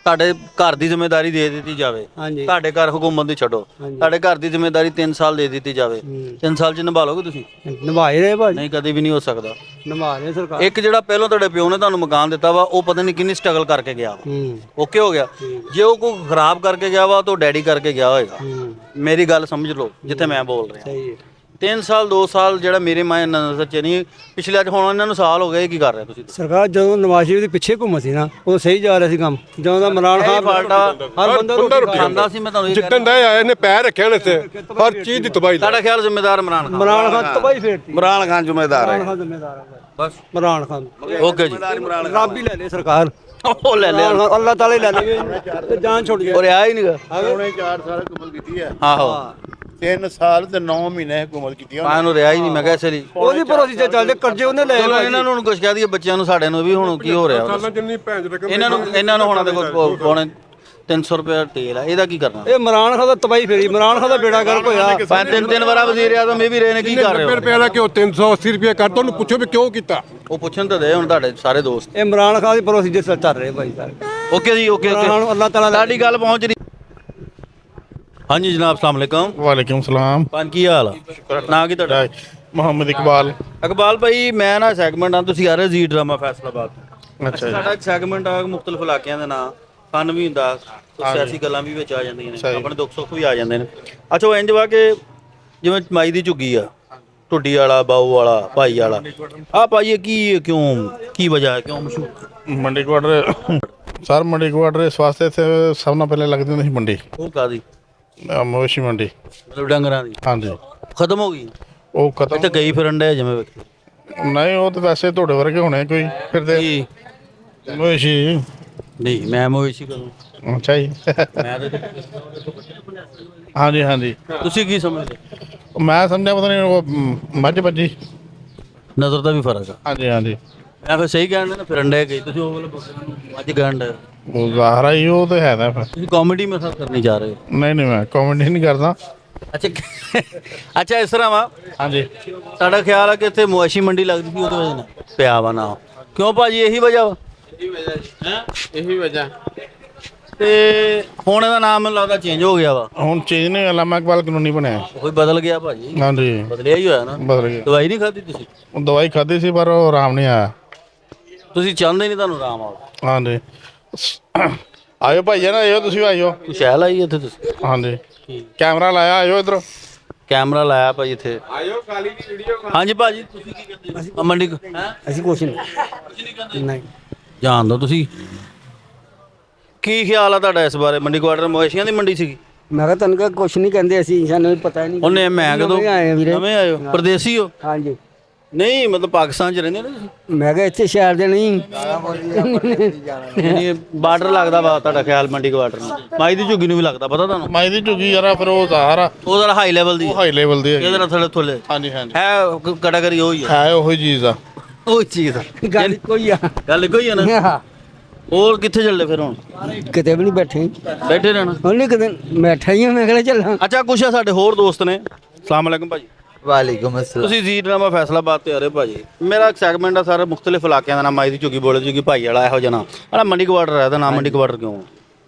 ਤੁਹਾਡੇ ਘਰ ਦੀ ਜ਼ਿੰਮੇਵਾਰੀ ਦੇ ਦਿੱਤੀ ਜਾਵੇ, ਹਾਂਜੀ ਤੁਹਾਡੇ ਘਰ ਹੁਕੂਮਤ ਦੀ ਛੱਡੋ, ਹਾਂਜੀ। ਤੁਹਾਡੇ ਘਰ ਦੀ ਜ਼ਿੰਮੇਵਾਰੀ 3 ਸਾਲ ਦੇ ਦਿੱਤੀ ਜਾਵੇ, 3 ਸਾਲ 'ਚ ਨਿਭਾ ਲਓਗੇ ਤੁਸੀਂ? ਨਿਭਾਏ ਰਹੇ ਭਾਜੀ, ਨਹੀਂ, ਕਦੇ ਵੀ ਨਹੀਂ ਹੋ ਸਕਦਾ। ਨਿਭਾ ਰਹੇ ਸਰਕਾਰ। ਇੱਕ ਜਿਹੜਾ ਪਹਿਲਾਂ ਤੁਹਾਡੇ ਪਿਓ ਨੇ ਤੁਹਾਨੂੰ ਮਕਾਨ ਦਿੱਤਾ ਵਾ, ਉਹ ਪਤਾ ਨਹੀਂ ਕਿੰਨੀ ਸਟਰਗਲ ਕਰਕੇ ਗਿਆ ਵਾ, ਓਕੇ ਹੋ ਗਿਆ। ਜੇ ਉਹ ਕੋਈ ਖਰਾਬ ਕਰਕੇ ਗਿਆ ਵਾ ਤਾਂ ਡੈਡੀ ਕਰਕੇ ਗਿਆ ਹੋਏਗਾ। ਮੇਰੀ ਗੱਲ ਸਮਝ ਲਓ ਜਿੱਥੇ ਮੈਂ ਬੋਲ ਰਿਹਾ। ਸਹੀ ਹੈ। 3 ਸਾਲ 2 ਸਾਲ ਜਿਹੜਾ ਮੇਰੇ ਮਾਂ ਨਜ਼ਰ 'ਚ ਨਹੀਂ, ਪਿਛਲੇ ਅੱਜ ਹੁਣ ਇਹਨਾਂ ਨੂੰ ਸਾਲ ਹੋ ਗਏ, ਕੀ ਕਰ ਰਹੇ ਤੁਸੀਂ? ਸਰਕਾਰ ਜਦੋਂ ਨਵਾਜ਼ ਸ਼ਰੀਫ ਦੇ ਪਿੱਛੇ ਘੁੰਮ ਸੀ ਨਾ, ਉਦੋਂ ਸਹੀ ਜਾ ਰਿਹਾ ਸੀ ਕੰਮ। ਜਦੋਂ ਦਾ ਇਮਰਾਨ ਖਾਨ ਫਾਲਟਾ ਹਰ ਬੰਦਾ ਰੋਟੀ ਖਾਂਦਾ ਸੀ, ਮੈਂ ਤੁਹਾਨੂੰ ਇਹ ਕਹਿ ਜਿੱਦਣ ਦਾ ਆਇਆ ਇਹਨੇ ਪੈਰ ਰੱਖਿਆ ਨੇ ਇੱਥੇ ਹਰ ਚੀਜ਼ ਦੀ ਤਬਾਹੀ। ਤੁਹਾਡਾ ਖਿਆਲ ਜ਼ਿੰਮੇਦਾਰ ਇਮਰਾਨ ਖਾਨ? ਇਮਰਾਨ ਖਾਨ ਤਬਾਹੀ ਫੇਰਤੀ। ਇਮਰਾਨ ਖਾਨ ਜ਼ਿੰਮੇਦਾਰ ਇਮਰਾਨ ਹੈ। ਖਾਨ ਜ਼ਿੰਮੇਦਾਰ ਹੈ ਬਸ ਇਮਰਾਨ ਖਾਨ। ਓਕੇ ਜੀ, ਰੱਬ ਹੀ ਲੈ ਲੇ ਸਰਕਾਰ, ਉਹ ਲੈ ਲਿਆ ਅੱਲਾਹ ਤਾਲਾ ਹੀ ਲੈ ਲਵੇ ਤੇ ਜਾਨ ਛੁੱਟ ਜਾਏ। ਉਹ ਰਿਹਾ ਹੀ ਨਹੀਂਗਾ। ਉਹਨੇ 4 ਸਾਲ ਹੁਕੂਮਤ ਕੀਤੀ ਹੈ, ਆਹੋ 3 ਸਾਲ ਤੇ 9 ਮਹੀਨੇ ਹੁਕੂਮਤ ਕੀਤੀ ਪਾਣ ਨੂੰ ਰਿਹਾ ਹੀ ਨਹੀਂ, ਮੈਂ ਕਿਹਾ ਇਸੇ ਲਈ। ਉਹਦੀ ਪ੍ਰੋਸੀਜਰ ਚੱਲਦੇ, ਕਰਜ਼ੇ ਉਹਨੇ ਲਏ। ਚਲੋ ਇਹਨਾਂ ਨੂੰ ਹੁਣ ਕੁਝ ਕਹਿ ਦਈਏ, ਬੱਚਿਆਂ ਨੂੰ ਸਾਡੇ ਨੂੰ ਵੀ ਹੁਣ ਕੀ ਹੋ ਰਿਹਾ ਇਹਨਾਂ ਨੂੰ ਹੁਣ ਦੇਖੋ ਪੌਣੇ 300 ਰੁਪਏ ਤੇਲ ਆ, ਇਹਦਾ ਕੀ ਕਰਨਾ? ਇਹ ਇਮਰਾਨ ਖਾਨ ਦਾ ਤਬਾਹੀ ਫੇਰੀ, ਇਮਰਾਨ ਖਾਨ ਦਾ ਬੇੜਾ ਗਰਕ ਹੋਇਆ। 3 ਵਾਰਾ ਵਜ਼ੀਰ ਆਜ਼ਮ ਇਹ ਵੀ ਰਹੇ ਨੇ, ਕੀ ਕਰ ਰਹੇ ਹੋ? ਰੁਪਏ ਕਿਉਂ 380 ਰੁਪਏ ਕਰ ਤਾ, ਉਹਨੂੰ ਪੁੱਛੋ ਵੀ ਕਿਉਂ ਕੀਤਾ। ਉਹ ਪੁੱਛਣ ਤਾਂ ਦੇ ਹੁਣ ਤੁਹਾਡੇ ਸਾਰੇ ਦੋਸਤ। ਇਹ ਇਮਰਾਨ ਖਾਨ ਦੀ ਪ੍ਰੋਸੀਜਰ ਚੱਲ ਰਹੇ ਭਾਈ ਸਾਰੇ। ਓਕੇ ਜੀ, ਓਕੇ ਇਮਰਾਨ ਖਾਨ ਨੂੰ ਅੱਲਾਹ ਤਾਲਾ ਤੁਹਾਡੀ ਗੱਲ ਪਹੁੰਚ ਰਹੀ। ਹਾਂਜੀ ਜਨਾਬ, ਅਸਲਾਮ ਵਾਲੇਕਮ। ਵਾਲੇਕੁਮ ਸਲਾਮ। ਕੀ ਹਾਲ ਆ? ਨਾਂ ਕੀ ਤੁਹਾਡਾ? ਮੁਹੰਮਦ ਇਕਬਾਲ। ਇਕਬਾਲ ਭਾਈ, ਮੈਂ ਨਾ ਸੈਗਮੈਂਟ ਆ, ਤੁਸੀਂ ਆ ਰਹੇ ਜੀ ਡਰਾਮਾ ਫੈਸਲਾਬਾਦ। ਅੱਛਾ ਜੀ। ਸਾਡਾ ਇੱਕ ਸੈਗਮੈਂਟ ਆ ਮੁxtਲਫ ਇਲਾਕਿਆਂ ਦੇ ਨਾਂ, ਫਨ ਵੀ ਹੁੰਦਾ, ਸਿਆਸੀ ਗੱਲਾਂ ਵੀ ਵਿੱਚ ਆ ਜਾਂਦੀਆਂ ਨੇ, ਆਪਣੇ ਦੁੱਖ ਸੁੱਖ ਵੀ ਆ ਜਾਂਦੇ ਨੇ। ਅੱਛਾ, ਉਹ ਇੰਜ ਵਾ ਕਿ ਜਿਵੇਂ ਮਾਈ ਦੀ ਝੁੱਗੀ ਆ, ਟੁੱਡੀ ਵਾਲਾ, ਬਾਊ ਵਾਲਾ, ਭਾਈ ਵਾਲਾ, ਆ ਭਾਈ ਇਹ ਕੀ ਕਿਉਂ, ਕੀ ਵਜ੍ਹਾ ਹੈ, ਕਿਉਂ ਮਸ਼ਹੂਰ? ਮੰਡੀ ਕੁਆਟਰ ਸਰ, ਮੰਡੀ ਕੁਆਟਰ ਇਸ ਵਾਸਤੇ ਇੱਥੇ ਸਭ ਨਾਲ ਪਹਿਲੇ ਲੱਗਦੀ ਹੁੰਦੀ ਸੀ ਮੰਡੀ, ਉਹ ਕਾਦੀ? ਮਵੇਸ਼ੀ ਮੰਡੀ। ਮਤਲਬ ਡੰਗਰਾਂ ਦੀ ਹਾਂਜੀ, ਖਤਮ ਹੋ ਗਈ? ਉਹ ਖਤਮ ਇੱਥੇ ਕਈ ਫਿਰਨ ਡਿਆ ਜਿਵੇਂ ਵੇਖੀ। ਨਹੀਂ, ਉਹ ਤਾਂ ਵੈਸੇ ਤੁਹਾਡੇ ਵਰਗੇ ਹੋਣੇ ਕੋਈ ਫਿਰਦੇ ਕੀ? ਮਵੇਸ਼ੀ। ਨਹੀਂ, ਮੈਂ ਮੋਇਸ਼ੀ ਕਰੂੰ। ਅੱਛਾ ਜੀ। ਮੈਂ ਤਾਂ ਹਾਂਜੀ ਹਾਂਜੀ। ਤੁਸੀਂ ਕੀ ਸਮਝਦੇ? ਮੈਂ ਸਮਝਿਆ ਪਤਾ ਨਹੀਂ ਉਹ ਮੱਝ ਵੱਜੀ। ਨਜ਼ਰ ਦਾ ਵੀ ਫਰਕ ਆ। ਹਾਂਜੀ ਹਾਂਜੀ। ਮੈਂ ਫਿਰ ਸਹੀ ਕਹਿੰਦੇ ਨਾ, ਫਿਰਨ ਡਿਆ ਕਈ, ਤੁਸੀਂ ਉਹ ਵਾਲਾ ਅੱਜ ਗੰਡ ਉਹ ਜ਼ਾਹਰਾ ਹੀ ਉਹ ਤਾਂ ਹੈ ਨਾ ਫਿਰ। ਤੁਸੀਂ ਕਾਮੇਡੀ ਮੇਰੇ ਸਾਥ ਕਰਨੀ ਚਾਹ ਰਹੇ ਹੋ? ਨਹੀਂ ਨਹੀਂ, ਮੈਂ ਕਾਮੇਡੀ ਨਹੀਂ ਕਰਦਾ। ਅੱਛਾ ਅੱਛਾ, ਇਸ ਤਰ੍ਹਾਂ ਵਾ, ਹਾਂਜੀ। ਸਾਡਾ ਖਿਆਲ ਆ ਕਿ ਇੱਥੇ ਮੋਇਸ਼ੀ ਮੰਡੀ ਲੱਗਦੀ ਸੀ, ਉਹਦੇ ਵਜ੍ਹਾ ਨਾਲ ਪਿਆ ਵਾ ਨਾ। ਕਿਉਂ ਭਾਜੀ, ਇਹੀ ਵਜ੍ਹਾ ਵਾ? ਇਹੀ ਵਜ੍ਹਾ। ਤੇ ਹੁਣ ਇਹਦਾ ਨਾਮ ਮੈਨੂੰ ਲੱਗਦਾ ਚੇਂਜ ਹੋ ਗਿਆ ਵਾ। ਹੁਣ ਚੇਂਜ ਨਹੀਂ, ਅਲਾਮਾ ਇਕਬਾਲ ਕਾਨੂੰਨੀ ਬਣਿਆ। ਕੋਈ ਬਦਲ ਗਿਆ ਭਾਜੀ? ਹਾਂਜੀ, ਬਦਲਿਆ ਹੀ ਹੋਇਆ ਨਾ। ਬਦਲ ਗਿਆ। ਦਵਾਈ ਨਹੀਂ ਖਾਧੀ ਤੁਸੀਂ? ਉਹ ਦਵਾਈ ਖਾਧੀ ਸੀ ਪਰ ਉਹ ਆਰਾਮ ਨਹੀਂ ਆਇਆ। ਤੁਸੀਂ ਚਾਹੁੰਦੇ ਨਹੀਂ ਤੁਹਾਨੂੰ ਆਰਾਮ ਆਵੇ? ਹਾਂਜੀ। ਆਇਓ ਭਾਈ ਜਾਨ, ਆਇਓ ਤੁਸੀਂ, ਆਇਓ। ਕੁਛ ਹੈ ਲਾਈ ਇੱਥੇ ਤੁਸੀਂ? ਹਾਂਜੀ, ਕੈਮਰਾ ਲਾਇਆ, ਆਇਓ ਇੱਧਰ। ਕੈਮਰਾ ਲਾਇਆ ਭਾਈ ਇੱਥੇ। ਆਇਓ, ਕਾਲੀ ਦੀ ਵੀਡੀਓ। ਹਾਂਜੀ ਭਾਜੀ, ਤੁਸੀਂ ਕੀ ਕਹਿੰਦੇ ਹੋ? ਮੰਡੀ ਅਸੀਂ ਕੁਛ ਨਹੀਂ। ਨਹੀਂ ਜਾਣ ਦੋ ਤੁਸੀਂ। ਕੀ ਖਿਆਲ ਆ ਤੁਹਾਡਾ ਇਸ ਬਾਰੇ? ਮੰਡੀ ਕੁਆਟਰ ਮੋਇਸ਼ੀਆਂ ਦੀ ਮੰਡੀ ਸੀਗੀ? ਮੈਂ ਕਿਹਾ ਤਨਕਾ ਕੁਛ ਨਹੀਂ ਕਹਿੰਦੇ ਅਸੀਂ, ਸਾਨੂੰ ਪਤਾ ਹੀ ਨਹੀਂ। ਉਹਨੇ ਮੈਂ ਕਦੋਂ ਨਵੇਂ ਆਏ ਆ ਵੀਰੇ। ਨਵੇਂ ਆਏ ਹੋ? ਪਰਦੇਸੀ ਹੋ? ਹਾਂਜੀ। ਨਹੀਂ, ਮਤਲਬ ਪਾਕਿਸਤਾਨ ਚ ਰਹਿੰਦੇ ਹੋ ਤੁਸੀਂ? ਮੈਂ ਕਿਹਾ ਇੱਥੇ ਸ਼ਹਿਰ ਦੇ ਨਹੀਂ। ਨਹੀਂ, ਬਾਰਡਰ ਲੱਗਦਾ ਵਾ ਤੁਹਾਡਾ ਖਿਆਲ ਮੰਡੀ ਕੁਆਟਰ ਨੂੰ? ਮਾਈ ਦੀ ਝੁੱਗੀ ਨੂੰ ਵੀ ਲੱਗਦਾ, ਪਤਾ ਤੁਹਾਨੂੰ? ਮਾਈ ਦੀ ਝੁੱਗੀ ਯਾਰਾ, ਫਿਰ ਉਹ ਜ਼ਾਹਰਾ ਉਹ ਜ਼ਰਾ ਹਾਈ ਲੈਵਲ ਦੀ ਉਹ ਹਾਈ ਲੈਵਲ ਦੀ ਇਹਦੇ ਨਾਲ ਥੋੜੇ ਥੋਲੇ ਹਾਂਜੀ ਹਾਂਜੀ, ਹੈ, ਕੈਟਾਗਰੀ ਉਹੀ ਆ। ਹੈ ਉਹੀ ਚੀਜ਼ ਆ। ਉਹ ਚੀਜ਼ ਗੱਲ ਕੋਈ ਆ। ਗੱਲ ਇੱਕੋ ਹੀ ਆ ਨਾ। ਹੋਰ ਕਿੱਥੇ ਚੱਲੇ ਫਿਰ ਹੁਣ? ਕਿਤੇ ਵੀ ਨਹੀਂ ਬੈਠੇ, ਬੈਠੇ ਰਹਿਣਾ। ਉਹਨੇ ਕਿਤੇ ਬੈਠਾ ਹੀ ਆ, ਮੈਂ ਕਿਹਾ ਚੱਲਾਂ। ਅੱਛਾ, ਕੁਛ ਆ ਸਾਡੇ ਹੋਰ ਦੋਸਤ ਨੇ। ਅਸਲਾਮ ਵਾਲੇਕੁਮ ਭਾਜੀ। ਵਾਲੇਕੁਮ ਅਸਲਾਮ। ਤੁਸੀਂ ਜੀ ਡਰਾਮਾ ਫੈਸਲਾਬਾਦ ਤੇ ਆ ਰਹੇ ਭਾਜੀ। ਮੇਰਾ ਇੱਕ ਸੈਗਮੈਂਟ ਆ ਸਾਰਾ ਮੁxtਲਫ ਇਲਾਕਿਆਂ ਦਾ ਨਾਮ, ਮਾਈ ਦੀ ਝੁੱਗੀ, ਬੋਲੇ ਝੁੱਗੀ, ਭਾਈ ਵਾਲਾ, ਇਹੋ ਜਿਹਾ ਨਾਮ। ਆਹ ਮੰਡੀ ਕੁਆਟਰ ਹੈ, ਦਾ ਨਾਮ ਮੰਡੀ ਕੁਆਟਰ ਕਿਉਂ?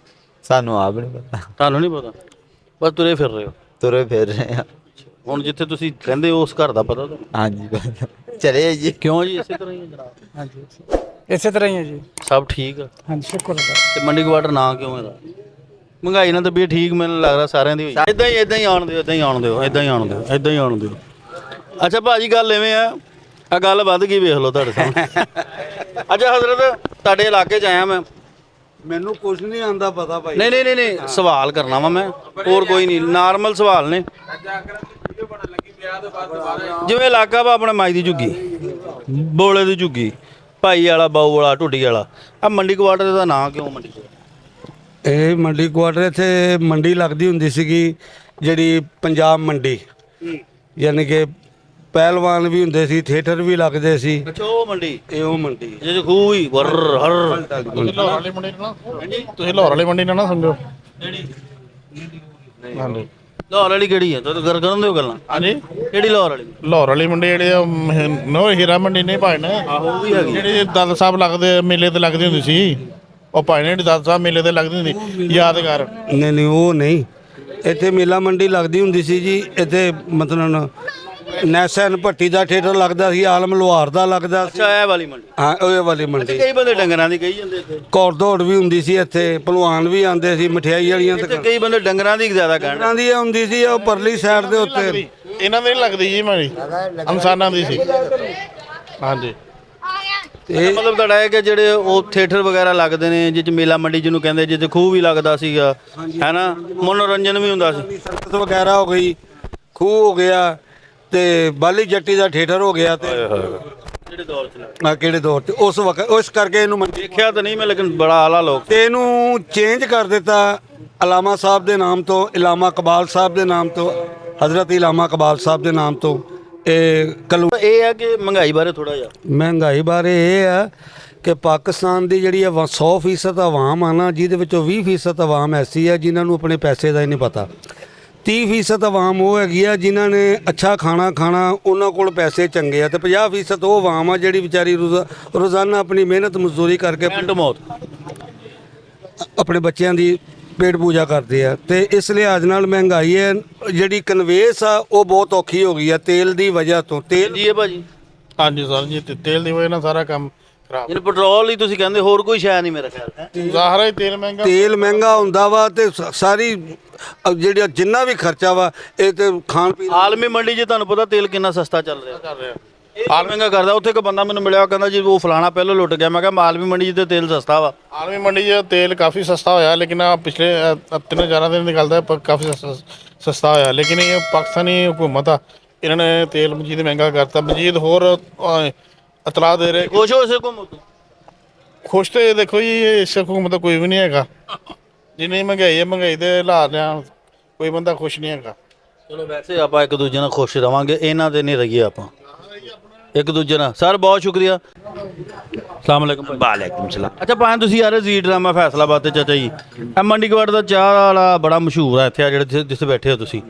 ਸਾਨੂੰ ਆਪ ਨਹੀਂ ਪਤਾ। ਤੁਹਾਨੂੰ ਨਹੀਂ ਪਤਾ? ਬਸ ਤੁਰੇ ਫਿਰ ਰਹੇ ਹੋ? ਤੁਰੇ ਫਿਰ ਰਹੇ ਆ। ਹੁਣ ਜਿੱਥੇ ਤੁਸੀਂ ਰਹਿੰਦੇ ਹੋ ਉਸ ਘਰ ਦਾ ਪਤਾ ਤੁਹਾਨੂੰ? ਹਾਂਜੀ ਪਤਾ। ਚਲੇ ਜੀ। ਕਿਉਂ ਜੀ? ਇਸੇ ਤਰ੍ਹਾਂ ਹੀ ਹੈ ਜਨਾਬ। ਹਾਂਜੀ, ਇਸੇ ਤਰ੍ਹਾਂ ਹੀ ਹੈ ਜੀ। ਸਭ ਠੀਕ ਆ? ਹਾਂਜੀ, ਸ਼ੁਕਰ ਹੈ। ਤੇ ਮੰਡੀ ਕੁਆਟਰ ਨਾਂ ਕਿਉਂ ਇਹਦਾ? ਮਹਿੰਗਾਈ ਨਾਲ ਤਾਂ ਵੀ ਠੀਕ, ਮੈਨੂੰ ਲੱਗਦਾ ਸਾਰਿਆਂ ਦੀ ਹੋਈ। ਇਦਾਂ ਹੀ ਆਉਣ ਦਿਓ, ਇਦਾਂ ਹੀ ਆਉਣ ਦਿਓ, ਇਦਾਂ ਹੀ ਆਉਣ ਦਿਓ, ਇਦਾਂ ਹੀ ਆਉਣ ਦਿਓ। ਅੱਛਾ ਭਾਜੀ, ਗੱਲ ਐਵੇਂ ਆ ਗੱਲ ਵੱਧ ਗਈ, ਵੇਖ ਲਓ ਤੁਹਾਡੇ ਸਾਹਮਣੇ। ਅੱਛਾ ਹਜ਼ਰਤ, ਤੁਹਾਡੇ ਇਲਾਕੇ 'ਚ ਆਇਆ ਮੈਂ। ਮੈਨੂੰ ਕੁਝ ਨਹੀਂ ਆਂਦਾ ਪਤਾ ਭਾਈ। ਨਹੀਂ ਨਹੀਂ ਨਹੀਂ ਨਹੀਂ, ਸਵਾਲ ਕਰਨਾ ਵਾ ਮੈਂ, ਹੋਰ ਕੋਈ ਨਹੀਂ, ਨਾਰਮਲ ਸਵਾਲ ਨੇ। ਜਿਵੇਂ ਇਲਾਕਾ ਵਾ ਆਪਣਾ ਮਾਈ ਦੀ ਝੁੱਗੀ, ਬੋਲੇ ਦੀ ਝੁੱਗੀ, ਭਾਈ ਵਾਲਾ, ਬਾਊ ਵਾਲਾ, ਢੁੱਡੀ ਵਾਲਾ, ਆ ਮੰਡੀ ਕੁਆਟਰ ਦਾ ਨਾਂ ਕਿਉਂ ਮੰਡੀ ਕੁਆਟਰ? ਇਹ ਮੰਡੀ ਕੁਆਟਰ, ਇੱਥੇ ਮੰਡੀ ਲੱਗਦੀ ਹੁੰਦੀ ਸੀਗੀ ਜਿਹੜੀ ਪੰਜਾਬ ਮੰਡੀ, ਯਾਨੀ ਕਿ ਪਹਿਲਵਾਨ ਵੀ ਹੁੰਦੇ ਸੀ, ਥੀਏਟਰ ਵੀ ਲੱਗਦੇ ਸੀ। ਅੱਛਾ ਉਹ ਮੰਡੀ ਇਹ ਉਹ ਮੰਡੀ ਜਿਹਦੇ ਖੂਹ ਹੀ ਵਰ ਹਰ ਤੁਸੀਂ ਲਾਹੌਰ ਵਾਲੀ ਮੰਡੀ ਨਾ ਤੁਸੀਂ ਲਾਹੌਰ ਵਾਲੀ ਮੰਡੀ ਨਾ ਸਮਝੋ। ਹਾਂਜੀ ਲਾਹੌਰ ਵਾਲੀ ਕਿਹੜੀ ਹੈ ਤੁਸੀਂ ਕਰ ਕਰਨ ਦਿਓ ਗੱਲਾਂ ਹਾਂਜੀ ਕਿਹੜੀ ਲਾਹੌਰ ਵਾਲੀ ਲਾਹੌਰ ਵਾਲੀ ਮੰਡੀ ਜਿਹੜੀ ਆ, ਨੋ ਹੀਰਾ ਮੰਡੀ ਨਹੀਂ ਭਾਈ ਨੇ ਆਹੋ ਉਹ ਵੀ ਹੈਗੀ ਜਿਹੜੀ ਦਾਦਾ ਸਾਹਿਬ ਲੱਗਦੇ ਮੇਲੇ ਤੇ ਲੱਗਦੀ ਹੁੰਦੀ ਸੀ, ਉਹ ਭਾਈ ਨੇ ਜਿਹੜੀ ਦਾਦਾ ਸਾਹਿਬ ਮੇਲੇ ਤੇ ਲੱਗਦੀ ਹੁੰਦੀ ਯਾਦਗਾਰ। ਨਹੀਂ ਉਹ ਨਹੀਂ, ਇੱਥੇ ਮੇਲਾ ਮੰਡੀ ਲੱਗਦੀ ਹੁੰਦੀ ਸੀ ਜੀ। ਇੱਥੇ ਮਤਲਬ ਨੈਸਨ ਭੱਟੀ ਦਾ ਥੀਏਟਰ ਲੱਗਦਾ ਸੀ, ਆਲਮ ਲੋਹਾਰ ਦਾ ਲੱਗਦਾ ਸੀ। ਅੱਛਾ ਇਹ ਵਾਲੀ ਮੰਡੀ ਹਾਂ ਉਹ ਵਾਲੀ ਮੰਡੀ। ਕਈ ਬੰਦੇ ਡੰਗਰਾਂ ਦੀ ਕਹੀ ਜਾਂਦੇ ਇੱਥੇ ਘੋੜ ਦੌੜ ਵੀ ਹੁੰਦੀ ਸੀ ਇੱਥੇ, ਭਲਵਾਨ ਵੀ ਆਉਂਦੇ ਸੀ, ਮਠਿਆਈ ਵਾਲੀਆਂ ਇੱਥੇ ਕਈ ਬੰਦੇ ਡੰਗਰਾਂ ਦੀ ਜ਼ਿਆਦਾ ਕਹਿਣ ਦੁਕਾਨਾਂ ਦੀ ਹੁੰਦੀ ਸੀ। ਉਹ ਪਰਲੀ ਸਾਈਡ ਦੇ ਉੱਤੇ ਇਹਨਾਂ ਦੇ ਨਹੀਂ ਲੱਗਦੀ ਜੀ ਮੰਡੀ, ਇਨਸਾਨਾਂ ਦੀ ਸੀ। ਹਾਂਜੀ ਇਹ ਮਤਲਬ ਤੁਹਾਡਾ ਹੈ ਕਿ ਜਿਹੜੇ ਉਹ ਥੀਏਟਰ ਵਗੈਰਾ ਲੱਗਦੇ ਨੇ ਜਿਹ 'ਚ ਮੇਲਾ ਮੰਡੀ ਜਿਹਨੂੰ ਕਹਿੰਦੇ ਜਿੱਥੇ ਖੂਹ ਵੀ ਲੱਗਦਾ ਸੀਗਾ ਹੈ ਨਾ, ਮਨੋਰੰਜਨ ਵੀ ਹੁੰਦਾ ਸੀ। ਸਰਕਸ ਵਗੈਰਾ ਹੋ ਗਈ, ਖੂਹ ਹੋ ਗਿਆ, ਤੇ ਬਾਲੀ ਜੱਟੀ ਦਾ ਥੀਏਟਰ ਹੋ ਗਿਆ। ਤੇ ਜਿਹੜੇ ਦੌਰ 'ਚ ਲੱਗਦਾ ਆ ਕਿਹੜੇ ਦੌਰ ਤੇ ਉਸ ਵਕਤ ਉਸ ਕਰਕੇ ਇਹਨੂੰ ਮੰਡੀ ਦੇਖਿਆ ਤਾਂ ਨਹੀਂ ਮੈਂ ਲੇਕਿਨ ਬੜਾ ਆਲਾ ਲੋਕ ਤੇ ਇਹਨੂੰ ਚੇਂਜ ਕਰ ਦਿੱਤਾ ਅਲਾਮਾ ਸਾਹਿਬ ਦੇ ਨਾਮ ਤੋਂ, ਇਲਾਮਾ ਇਕਬਾਲ ਸਾਹਿਬ ਦੇ ਨਾਮ ਤੋਂ, ਹਜ਼ਰਤ ਇਲਾਮਾ ਇਕਬਾਲ ਸਾਹਿਬ ਦੇ ਨਾਮ ਤੋਂ। ਇਹ ਕਲੂ ਇਹ ਹੈ ਕਿ ਮਹਿੰਗਾਈ ਬਾਰੇ ਥੋੜਾ ਜਿਹਾ ਮਹਿੰਗਾਈ ਬਾਰੇ ਇਹ ਆ ਕਿ ਪਾਕਿਸਤਾਨ ਦੀ ਜਿਹੜੀ 100% ਆਵਾਮ ਆ ਨਾ, ਜਿਹਦੇ ਵਿੱਚੋਂ 20% ਆਵਾਮ ਐਸੀ ਆ ਜਿਨ੍ਹਾਂ ਨੂੰ ਆਪਣੇ ਪੈਸੇ ਦਾ ਹੀ ਨਹੀਂ ਪਤਾ। 30% ਆਵਾਮ ਉਹ ਹੈਗੀ ਆ ਜਿਨ੍ਹਾਂ ਨੇ ਅੱਛਾ ਖਾਣਾ ਖਾਣਾ, ਉਹਨਾਂ ਕੋਲ ਪੈਸੇ ਚੰਗੇ ਆ, ਤੇ 50% ਉਹ ਆਵਾਮ ਆ ਜਿਹੜੀ ਵਿਚਾਰੀ ਰੋਜ਼ਾਨਾ ਆਪਣੀ ਮਿਹਨਤ ਮਜ਼ਦੂਰੀ ਕਰਕੇ ਆਪਣੇ ਬੱਚਿਆਂ ਦੀ ਪੇਟ ਪੂਜਾ ਕਰਦੇ ਆ। ਤੇ ਇਸ ਲਿਹਾਜ਼ ਨਾਲ ਮਹਿੰਗਾਈ ਹੈ ਜਿਹੜੀ ਕਨਵੇਸ ਆ ਉਹ ਬਹੁਤ ਔਖੀ ਹੋ ਗਈ ਆ ਤੇਲ ਦੀ ਵਜ੍ਹਾ ਤੋਂ। ਤੇਲ ਜੀ ਹੈ ਭਾਜੀ ਹਾਂਜੀ ਸਰ ਜੀ, ਤੇਲ ਦੀ ਵਜ੍ਹਾ ਨਾਲ ਸਾਰਾ ਕੰਮ ਖਰਾਬ। ਇਹਨੂੰ ਪੈਟਰੋਲ ਹੀ ਤੁਸੀਂ ਕਹਿੰਦੇ, ਹੋਰ ਕੋਈ ਸ਼ੈ ਨਹੀਂ ਮੇਰਾ ਖਿਆਲ ਹੈ। ਜ਼ਾਹਰ ਹੈ ਤੇਲ ਮਹਿੰਗਾ, ਤੇਲ ਮਹਿੰਗਾ ਹੁੰਦਾ ਵਾ ਤੇ ਸਾਰੀ ਜਿਹੜੀ ਜਿੰਨਾ ਵੀ ਖਰਚਾ ਵਾ ਇਹ ਤੇ ਖਾਣ ਪੀਣ। ਆਲਮੀ ਮੰਡੀ 'ਚ ਤੁਹਾਨੂੰ ਪਤਾ ਤੇਲ ਕਿੰਨਾ ਸਸਤਾ ਚੱਲ ਰਿਹਾ ਆਲ ਮਹਿੰਗਾ ਕਰਦਾ। ਉੱਥੇ ਇੱਕ ਬੰਦਾ ਮੈਨੂੰ ਮਿਲਿਆ, ਕਹਿੰਦਾ ਜੀ ਉਹ ਫਲਾਣਾ ਪਹਿਲਾਂ ਲੁੱਟ ਗਿਆ। ਮੈਂ ਕਿਹਾ ਆਲਮੀ ਮੰਡੀ 'ਚ ਤੇ ਤੇਲ ਸਸਤਾ ਵਾ। ਆਲਮੀ ਮੰਡੀ 'ਚ ਤੇਲ ਕਾਫੀ ਸਸਤਾ ਹੋਇਆ, ਲੇਕਿਨ ਆ ਪਿਛਲੇ 3-4 ਦਿਨ ਨਿਕਲਦਾ ਕਾਫੀ ਸਸਤਾ ਹੋਇਆ। ਲੇਕਿਨ ਇਹ ਪਾਕਿਸਤਾਨੀ ਹੁਕੂਮਤ ਆ, ਇਹਨਾਂ ਨੇ ਤੇਲ ਮਜੀਦ ਮਹਿੰਗਾ ਕਰਤਾ। ਮਜੀਦ ਹੋਰ ਇਤਲਾਹ ਦੇ ਰਹੇ। ਖੁਸ਼ ਹੋ ਸੇ ਕੋ ਖੁਸ਼ ਤੇ ਦੇਖੋ ਜੀ ਇਸ ਹੁਕੂਮਤ ਦਾ ਕੋਈ ਵੀ ਨਹੀਂ ਹੈਗਾ। ਜਿੰਨੀ ਮਹਿੰਗਾਈ ਹੈ, ਮਹਿੰਗਾਈ ਦੇ ਹਾਲਾਤ ਨਾਲ ਕੋਈ ਬੰਦਾ ਖੁਸ਼ ਨਹੀਂ ਹੈਗਾ। ਚਲੋ ਵੈਸੇ ਆਪਾਂ ਇੱਕ ਦੂਜੇ ਨਾਲ ਖੁਸ਼ ਰਵਾਂਗੇ, ਇਹਨਾਂ ਦੇ ਨਹੀਂ ਰਹੀਏ ਆਪਾਂ ਇੱਕ ਦੂਜੇ ਨਾਲ। ਸਰ ਬਹੁਤ ਸ਼ੁਕਰੀਆ। ਅਸਲਾਮ ਵਾਲੇਕੁਮ। ਵਾਲੇਕੁਮ ਸਲਾਮ। ਅੱਛਾ ਭਾਵੇਂ ਤੁਸੀਂ ਯਾਰ ਜੀ ਡਰਾਮਾ ਫੈਸਲਾਬਾਦ ਤੇ ਚਾਚਾ ਜੀ ਇਹ ਮੰਡੀ ਗਵਾੜ ਦਾ ਚਾਹ ਵਾਲਾ ਬੜਾ ਮਸ਼ਹੂਰ ਹੈ ਇੱਥੇ ਆ ਜਿਹੜੇ ਜਿੱਥੇ ਬੈਠੇ ਹੋ ਤੁਸੀਂ।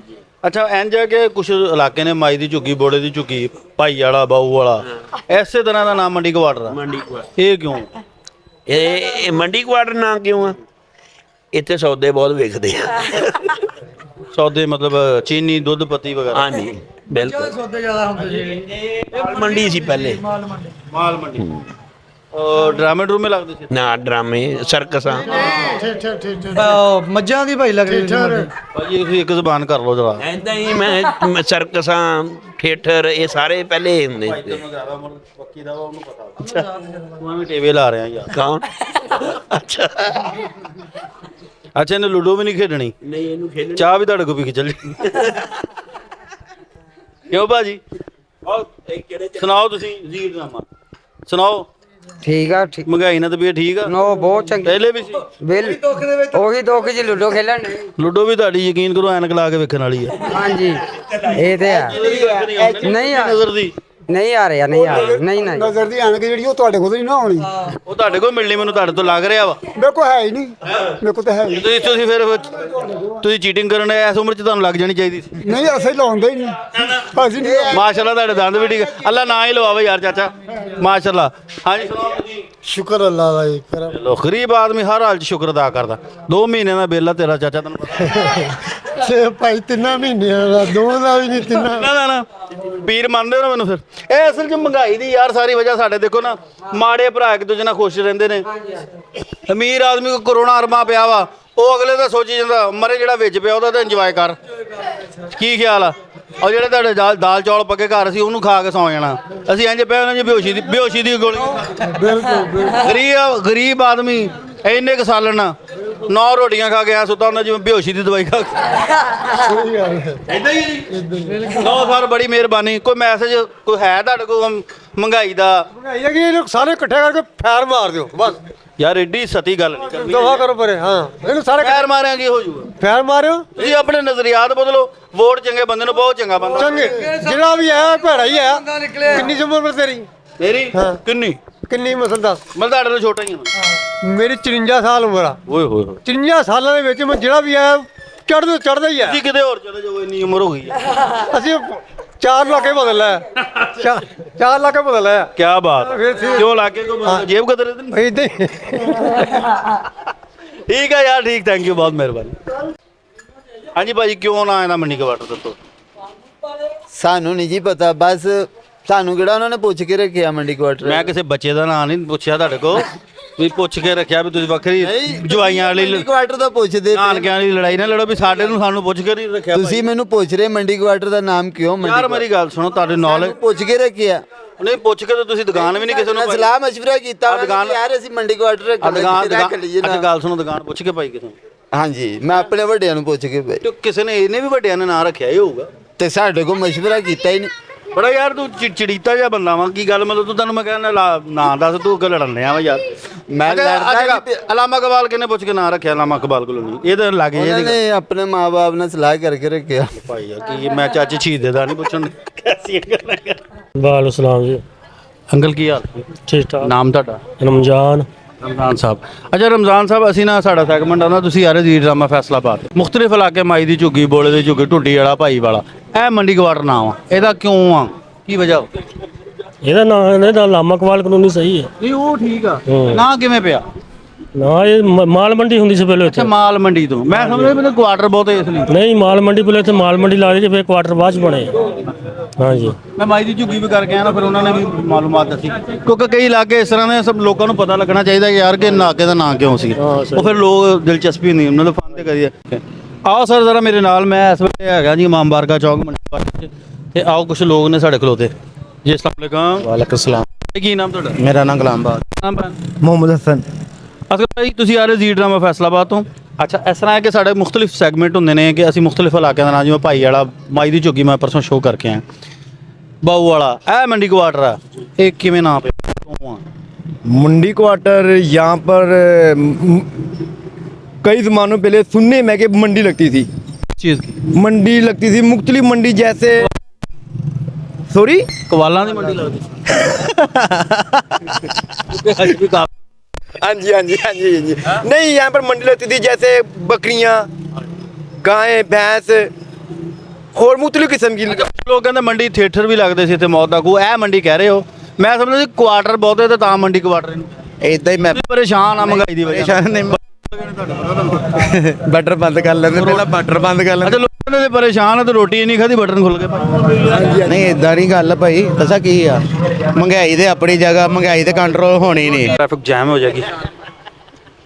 ਅੱਛਾ ਇੰਜ ਹੈ ਕਿ ਕੁਝ ਇਲਾਕੇ ਨੇ ਮਾਈ ਦੀ ਝੁੱਗੀ, ਬੋੜੇ ਦੀ ਝੁੱਗੀ, ਭਾਈ ਵਾਲਾ, ਬਾਊ ਵਾਲਾ, ਐਸੇ ਤਰ੍ਹਾਂ ਦਾ ਨਾਮ ਮੰਡੀ ਗਵਾੜ ਦਾ। ਮੰਡੀ ਕੁਆਟਰ, ਇਹ ਕਿਉਂ? ਇਹ ਮੰਡੀ ਕੁਆਟਰ ਨਾ ਕਿਉਂ ਆ? ਇੱਥੇ ਸੌਦੇ ਬਹੁਤ ਵਿਕਦੇ ਆ। ਸੌਦੇ ਮਤਲਬ ਚੀਨੀ, ਦੁੱਧ, ਪੱਤੀ ਵਗੈਰਾ। ਹਾਂਜੀ ਬਿਲਕੁਲ ਸੌਦੇ ਜ਼ਿਆਦਾ ਹੁੰਦੇ ਸੀ। ਮਾਲ ਮੰਡੀ ਸੀ ਪਹਿਲੇ, ਮਾਲ ਮੰਡੀ। ਡਰਾਮੇ ਡਰੂਮੇ ਲੱਗਦੇ ਸੀ ਨਾ ਡਰਾਮੇ, ਸਰਕਸਾਂ। ਮੱਝਾਂ ਦੀ ਭਾਈ ਲੱਗਦੀ ਭਾਜੀ ਤੁਸੀਂ ਇੱਕ ਜ਼ਬਾਨ ਕਰ ਲਓ ਜਰਾ। ਐਦਾਂ ਹੀ ਮੈਂ ਸਰਕਸਾਂ, ਥੀਏਟਰ ਇਹ ਸਾਰੇ ਪਹਿਲੇ ਹੁੰਦੇ ਸੀ। ਪੱਕੀ ਦਾ ਉਹਨੂੰ ਪਤਾ। ਮੈਂ ਵੀ ਟੀਵੀ ਲਾ ਰਿਹਾ ਯਾਰ। ਕੌਣ? ਅੱਛਾ ਅੱਛਾ ਇਹਨੇ ਲੂਡੋ ਵੀ ਨਹੀਂ ਖੇਡਣੀ? ਨਹੀਂ ਇਹਨੂੰ ਖੇਡਣ ਚਾਹ ਵੀ ਤੁਹਾਡੇ ਕੋਲ ਪੀ ਕੇ ਚੱਲੀ। ਕਿਉਂ ਭਾਜੀ? ਸੁਣਾਓ ਤੁਸੀਂ ਜੀ ਡਰਾਮਾ ਸੁਣਾਓ। ਠੀਕ ਆ, ਠੀਕ ਮਹਿੰਗਾਈ ਨਾਲ ਤਬੀਅਤ ਠੀਕ ਆ? ਨੋ ਬਹੁਤ ਚੰਗੀ ਪਹਿਲੇ ਵੀ ਸੀ। ਬਿੱਲ ਉਹੀ ਦੁੱਖ ਜੀ ਲੁੱਡੋ ਖੇਲਣ। ਲੂਡੋ ਵੀ ਤੁਹਾਡੀ ਯਕੀਨ ਕਰੋ ਐਨਕ ਲਾ ਕੇ ਵੇਖਣ ਵਾਲੀ ਆ। ਹਾਂਜੀ ਇਹ ਤੇ ਆ। ਨਹੀਂ ਆ ਨਜ਼ਰ ਦੀ ਨਹੀਂ ਆ ਰਿਹਾ, ਨਹੀਂ ਆ ਰਿਹਾ, ਨਹੀਂ ਨਹੀਂ ਨਜ਼ਰ ਦੀ ਐਨਕ ਜਿਹੜੀ ਉਹ ਤੁਹਾਡੇ ਕੋਲ ਨਹੀਂ ਨਾ ਆਉਣੀ। ਉਹ ਤੁਹਾਡੇ ਕੋਲ ਮਿਲਣੀ ਮੈਨੂੰ ਤੁਹਾਡੇ ਤੋਂ ਲੱਗ ਰਿਹਾ ਵਾ। ਮੇਰੇ ਕੋਲ ਹੈ ਹੀ ਨਹੀਂ, ਮੇਰੇ ਕੋਲ ਤਾਂ ਹੈ ਹੀ ਤੁਸੀਂ ਫਿਰ ਤੁਸੀਂ ਚੀਟਿੰਗ ਕਰਨ ਇਸ ਉਮਰ 'ਚ ਤੁਹਾਨੂੰ ਲੱਗ ਜਾਣੀ ਚਾਹੀਦੀ ਸੀ। ਨਹੀਂ। ਅਸੀਂ ਲਾਉਂਦੇ ਹੀ ਨਹੀਂ, ਅਸੀਂ ਨਹੀਂ। ਮਾਸ਼ਾਅੱਲਾ ਤੁਹਾਡੇ ਦੰਦ ਵੀ ਠੀਕ ਆ। ਅੱਲਾ ਨਾ ਹੀ ਲਵਾਵੇ ਯਾਰ ਚਾਚਾ, ਮਾਸ਼ਾਅੱਲਾ। ਹਾਂਜੀ ਸੁਣਾਓ ਜੀ। ਸ਼ੁਕਰ ਅੱਲਾ ਦਾ ਜੀ। ਚਲੋ ਗਰੀਬ ਆਦਮੀ ਹਰ ਹਾਲ 'ਚ ਸ਼ੁਕਰ ਅਦਾ ਕਰਦਾ। 2 ਮਹੀਨੇ ਦਾ ਬਿੱਲ ਆ ਤੇਰਾ ਚਾਚਾ, ਤੈਨੂੰ ਪਤਾ। ਸੇ ਭਾਈ 3 ਮਹੀਨਿਆਂ ਦਾ, 2 ਦਾ ਵੀ ਨਹੀਂ, 3 ਨਾ ਪੀਰ ਮੰਨਦੇ ਹੋ ਨਾ ਮੈਨੂੰ। ਫਿਰ ਇਹ ਅਸਲ 'ਚ ਮਹਿੰਗਾਈ ਦੀ ਯਾਰ ਸਾਰੀ ਵਜ੍ਹਾ ਸਾਡੇ ਦੇਖੋ ਨਾ, ਮਾੜੇ ਭਰਾ ਇੱਕ ਦੂਜੇ ਨਾਲ ਖੁਸ਼ ਰਹਿੰਦੇ ਨੇ। ਅਮੀਰ ਆਦਮੀ ਕੋ ਕਰੋਨਾ ਅਰਮਾ ਪਿਆ ਵਾ, ਉਹ ਅਗਲੇ ਦਾ ਸੋਚੀ ਜਾਂਦਾ ਮਰੇ ਜਿਹੜਾ ਵਿੱਚ ਪਿਆ ਉਹਦਾ ਤਾਂ ਇੰਜੋਏ ਕਰ। ਕੀ ਖਿਆਲ ਆ? ਔਰ ਜਿਹੜੇ ਤੁਹਾਡੇ ਦਾਲ ਚੌਲ ਪੱਕੇ ਘਰ ਸੀ ਉਹਨੂੰ ਖਾ ਕੇ ਸੌਂ ਜਾਣਾ। ਅਸੀਂ ਇੰਜ ਪਿਆ ਉਹਨਾਂ ਜੀ ਬੇਹੋਸ਼ੀ ਦੀ ਗੋਲੀ। ਗਰੀਬ ਆਦਮੀ ਇੰਨੇ ਕੁ ਸਾਲਣ 9 ਰੋਟੀਆਂ ਖਾ ਕੇ ਆ ਸੁੱਤਾ ਹੁੰਦਾ ਜਿਵੇਂ ਬੇਹੋਸ਼ੀ ਦੀ ਦਵਾਈ ਖਾ ਕੇ। ਇਦਾਂ ਹੀ ਜੀ। 9 ਸਾਲ ਬੜੀ ਮਿਹਰਬਾਨੀ। ਕੋਈ ਮੈਸੇਜ ਕੋਈ ਹੈ ਤੁਹਾਡੇ ਕੋਲ ਮਹਿੰਗਾਈ ਦਾ ਮਹਿੰਗਾਈ ਹੈ ਕਿ ਇਹਨੂੰ ਸਾਰੇ ਇਕੱਠੇ ਕਰਕੇ ਫੈਰ ਮਾਰ ਦਿਓ ਬਸ ਯਾਰ ਐਡੀ ਸਤੀ ਗੱਲ ਨਹੀਂ ਕਰਨੀ ਦਫਾ ਕਰੋ ਪਰੇ ਹਾਂ ਇਹਨੂੰ ਸਾਰੇ ਪੈਰ ਮਾਰਿਆ ਕੀ ਹੋ ਜੂਗਾ ਫੈਰ ਮਾਰਿਓ ਤੁਸੀਂ ਆਪਣੇ ਨਜ਼ਰੀਆਤ ਬਦਲੋ ਵੋਟ ਚੰਗੇ ਬੰਦੇ ਨੂੰ ਬਹੁਤ ਚੰਗਾ ਬੰਦਾ ਚੰਗੇ ਜਿਹੜਾ ਵੀ ਹੈ ਭੈੜਾ ਹੀ ਹੈ ਕਿੰਨੀ ਉਮਰ ਤੇਰੀ ਮੇਰੀ ਕਿੰਨੀ ਕਿੰਨੀ ਮਸਲ ਦੱਸ ਮੈਂ ਤੁਹਾਡੇ ਤੋਂ ਛੋਟਾ ਹੀ ਹਾਂ ਮੇਰੀ 54 ਸਾਲ ਉਮਰ ਆ ਓਏ ਹੋਏ ਹੋਏ 53 ਸਾਲਾਂ ਦੇ ਵਿੱਚ ਮੈਂ ਜਿਹੜਾ ਵੀ ਹੈ ਚੜਦਾ ਹੀ ਹੈ ਤੁਸੀਂ ਕਿਤੇ ਹੋਰ ਚਲੇ ਜਾਓ ਇੰਨੀ ਉਮਰ ਹੋ ਗਈ ਹੈ ਅਸੀਂ 4 ਲਾਕੇ ਬਦਲ ਲਿਆ 4 ਲਾਕੇ ਬਦਲ ਲਿਆ ਕੀ ਬਾਤ ਫਿਰ ਕਿਉਂ ਲਾਗੇ ਕੋ ਜੇਬ ਕਤਰੇ ਤੇ ਨਹੀਂ? ਇਦਾਂ ਹੀ ਠੀਕ ਹੈ ਯਾਰ ਠੀਕ ਥੈਂਕ ਯੂ ਬਹੁਤ ਮਿਹਰਬਾਨੀ ਹਾਂਜੀ ਭਾਜੀ ਕਿਉਂ ਨਾ ਆਇਆ ਮੰਡੀ ਕਵਾਟਰ ਦੱਸੋ ਸਾਨੂੰ ਨਹੀਂ ਜੀ ਪਤਾ ਬਸ ਸਾਨੂੰ ਕਿਹੜਾ ਉਹਨਾਂ ਨੇ ਪੁੱਛ ਕੇ ਰੱਖਿਆ ਮੰਡੀ ਕੁਆਟਰ ਮੈਂ ਕਿਸੇ ਬੱਚੇ ਦਾ ਨਾਂ ਨਹੀਂ ਪੁੱਛਿਆ ਤੁਹਾਡੇ ਕੋਲ ਵੀ ਪੁੱਛ ਕੇ ਰੱਖਿਆ ਵੀ ਤੁਸੀਂ ਵੱਖਰੀ ਜਵਾਈਆਂ ਵਾਲੀ ਕੁਆਟਰ ਦਾ ਪੁੱਛਦੇ ਪਏ। ਨਾਨਕਿਆਂ ਵਾਲੀ ਲੜਾਈ ਨਾ ਲੜੋ ਵੀ ਸਾਡੇ ਨੂੰ ਸਾਨੂੰ ਪੁੱਛ ਕੇ ਨਹੀਂ ਰੱਖਿਆ ਤੁਸੀਂ ਮੈਨੂੰ ਪੁੱਛ ਰਹੇ ਮੰਡੀ ਕੁਆਟਰ ਦਾ ਨਾਮ ਕਿਉਂ ਯਾਰ ਮੇਰੀ ਗੱਲ ਸੁਣੋ ਤੁਹਾਡੇ ਨੌਲੇਜ ਪੁੱਛ ਕੇ ਰੱਖਿਆ ਨਹੀਂ ਪੁੱਛ ਕੇ ਤਾਂ ਤੁਸੀਂ ਦੁਕਾਨ ਵੀ ਨਹੀਂ ਕਿਸੇ ਨੂੰ ਮੈਂ ਸਲਾਹ ਮਸ਼ਵਰਾ ਕੀਤਾ ਦੁਕਾਨ ਯਾਰ ਅਸੀਂ ਮੰਡੀ ਕੁਆਟਰ ਰੱਖ ਲਈਏ ਅੱਛਾ ਨਾ ਗੱਲ ਸੁਣੋ ਦੁਕਾਨ ਪੁੱਛ ਕੇ ਪਾਈ ਕਿਸੇ ਨੂੰ ਹਾਂਜੀ ਮੈਂ ਆਪਣੇ ਵੱਡਿਆਂ ਨੂੰ ਪੁੱਛ ਕੇ ਭਾਈ ਤੇ ਕਿਸੇ ਨੇ ਇਹਨੇ ਵੀ ਵੱਡਿਆਂ ਨੇ ਨਾਂ ਰੱਖਿਆ ਹੀ ਹੋਊਗਾ ਤੇ ਸਾਡੇ ਕੋਲ ਮਸ਼ਵਰਾ ਕੀਤਾ ਹੀ ਨਹੀਂ ਬੜਾ ਯਾਰ ਤੂੰ ਚਿੜੀਤਾ ਜਿਹਾ ਬੰਦਾ ਵਾ ਕੀ ਗੱਲ ਮਤਲਬ ਤੂੰ ਤੈਨੂੰ ਮੈਂ ਕਹਿੰਦਾ ਨਾਂ ਦੱਸ ਤੂੰ ਅੱਗੇ ਲੜਨ ਲਿਆ ਵਾ ਯਾਰ ਮੈਂ ਲੜਦਾ ਅਲਾਮਾ ਇਕਬਾਲ ਕਿਹਨੇ ਪੁੱਛ ਕੇ ਨਾਂ ਰੱਖਿਆ ਅਲਾਮਾ ਇਕਬਾਲ ਕੋਲੋਂ ਨਹੀਂ ਇਹ ਤਾਂ ਲੱਗ ਉਹਨਾਂ ਜੇ ਨੇ ਆਪਣੇ ਮਾਪੇ ਨਾਲ ਸਲਾਹ ਕਰਕੇ ਰੱਖਿਆ ਭਾਈ ਯਾਰ ਕੀ ਮੈਂ ਚਾਚੇ ਸ਼ਹੀਦੇ ਦਾ ਨਹੀਂ ਪੁੱਛਣ ਕੈਸੀਆਂ ਗੱਲਾਂ ਕਰ ਵਾਲੇਕੁਮ ਸਲਾਮ ਜੀ ਅੰਕਲ ਕੀ ਹਾਲ ਠੀਕ ਠਾਕ ਨਾਮ ਤੁਹਾਡਾ ਰਮਜ਼ਾਨ ਰਮਜ਼ਾਨ ਸਾਹਿਬ ਅੱਛਾ ਰਮਜ਼ਾਨ ਸਾਹਿਬ ਅਸੀਂ ਨਾ ਸਾਡਾ ਸੈਗਮੈਂਟ ਆਉਂਦਾ ਤੁਸੀਂ ਆ ਰਹੇ ਜੀ ਡਰਾਮਾ ਫੈਸਲਾਬਾਦ ਮੁਖਤਲਿਫ ਇਲਾਕੇ ਮਾਈ ਦੀ ਝੁੱਗੀ ਬੋਲੇ ਦੀ ਝੁੱਗੀ ਢੁੱਡੀ ਵਾਲਾ ਭਾਈ ਵਾਲਾ ਇਹ ਮੰਡੀ ਕੁਆਟਰ ਨਾਮ ਆ ਇਹਦਾ ਕਿਉਂ ਆ ਕੀ ਵਜ੍ਹਾ ਇਹਦਾ ਨਾਂ ਲਾਮਾ ਕਵਾਲ ਕਾਨੂੰਨੀ ਸਹੀ ਹੈ ਨਹੀਂ ਉਹ ਠੀਕ ਆ ਨਾ ਕਿਵੇਂ ਪਿਆ ਨਾ ਇਹ ਮਾਲ ਮੰਡੀ ਹੁੰਦੀ ਸੀ ਪਹਿਲੇ ਅੱਛਾ ਮਾਲ ਮੰਡੀ ਤੋਂ ਮੈਂ ਸਮਝਦਾ ਮੈਨੂੰ ਕੁਆਟਰ ਬਹੁਤ ਇਸ ਲਈ ਨਹੀਂ ਮਾਲ ਮੰਡੀ ਪਹਿਲੇ ਇੱਥੇ ਮਾਲ ਮੰਡੀ ਲਾ ਲਈ ਤੇ ਫਿਰ ਕੁਆਟਰ ਬਾਅਦ ਚ ਬਣੇ ਹਾਂਜੀ ਮੈਂ ਮਾਈ ਦੀ ਝੁੱਗੀ ਵੀ ਕਰਕੇ ਆਇਆ ਨਾ ਫਿਰ ਉਹਨਾਂ ਨੇ ਵੀ ਮਾਲੂਮਾਤ ਦੱਸੀ ਕਿਉਂਕਿ ਕਈ ਇਲਾਕੇ ਇਸ ਤਰ੍ਹਾਂ ਦੇ ਸਭ ਲੋਕਾਂ ਨੂੰ ਪਤਾ ਲੱਗਣਾ ਚਾਹੀਦਾ ਕਿ ਯਾਰ ਕਿ ਇਲਾਕੇ ਦਾ ਨਾਂ ਕਿਉਂ ਸੀ ਉਹ ਫਿਰ ਲੋਕ ਦਿਲਚਸਪੀ ਨਹੀਂ ਉਹਨਾਂ ਨੂੰ ਫਨ ਤੇ ਕਰੀਏ ਆਓ ਸਰ ਜ਼ਰਾ ਮੇਰੇ ਨਾਲ ਮੈਂ ਇਸ ਵੇਲੇ ਹੈਗਾ ਜੀ ਇਮਾਮ ਬਾਰਗਾ ਚੌਕ ਮੰਡੀ ਤੇ ਆਓ ਕੁਝ ਲੋਕ ਨੇ ਸਾਡੇ ਖਲੋਤੇ ਜੀ ਅਸਲਾਮ ਵਾਲੇਕਮ ਵਾਲੇਕੁਮ ਸਲਾਮ ਕੀ ਨਾਮ ਤੁਹਾਡਾ ਮੇਰਾ ਨਾਮ ਗੁਲਾਮਬਾਦ ਨਾਮ ਮੁਹੰਮਦ ਹਸਨ ਅਸਲ ਭਾਈ ਤੁਸੀਂ ਆ ਰਹੇ ਜੀ ਡਰਾਮਾ ਫੈਸਲਾਬਾਦ ਤੋਂ ਅੱਛਾ ਇਸ ਤਰ੍ਹਾਂ ਹੈ ਕਿ ਸਾਡੇ ਮੁxtਲਿਫ ਸੈਗਮੈਂਟ ਹੁੰਦੇ ਨੇ ਕਿ ਅਸੀਂ ਮੁxtਲਿਫ ਇਲਾਕਿਆਂ ਦਾ ਨਾਂ ਜਿਵੇਂ ਭਾਈ ਵਾਲਾ ਮਾਈ ਦੀ ਝੁੱਗੀ ਮੈਂ ਪਰਸੋਂ ਸ਼ੋਅ ਕਰਕੇ ਆਇਆ ਬਾਊ ਵਾਲਾ ਇਹ ਮੰਡੀ ਕੁਆਟਰ ਆ ਇਹ ਕਿਵੇਂ ਨਾਂ ਪਿਆ ਕਿਉਂ ਆ मंडी क्वार्टर यहाँ पर कई ज़मानों पहले सुनने में कि मंडी लगती थी चीज़ की मंडी लगती थी मुख्तलिफ मंडी जैसे सॉरी कवाला की मंडी लगती हाँ जी हाँ जी हाँ जी हाँ जी नहीं यहाँ पर मंडी लगती थी जैसे बकरियाँ गायें भैंस और मुख्तलिफ किस्म की लोग कहते मंडी थिएटर भी लगते थे मौत का को ए मंडी कह रहे हो मैं समझदा जी क्वार्टर बहुते ते तां मंडी क्वार्टर इदा ही मैं परेशान आ महंगाई दी वजह परेशान नहीं बटर बंद कर लेते पहला बटर बंद कर लेते अच्छा लोग ने परेशान है तो रोटी नहीं खाधी बटन खुल गए नहीं इदा नहीं गल भाई दसा की आ महंगाई ते अपनी जगह महंगाई ते कंट्रोल होनी नहीं ट्रैफिक जैम हो जाएगी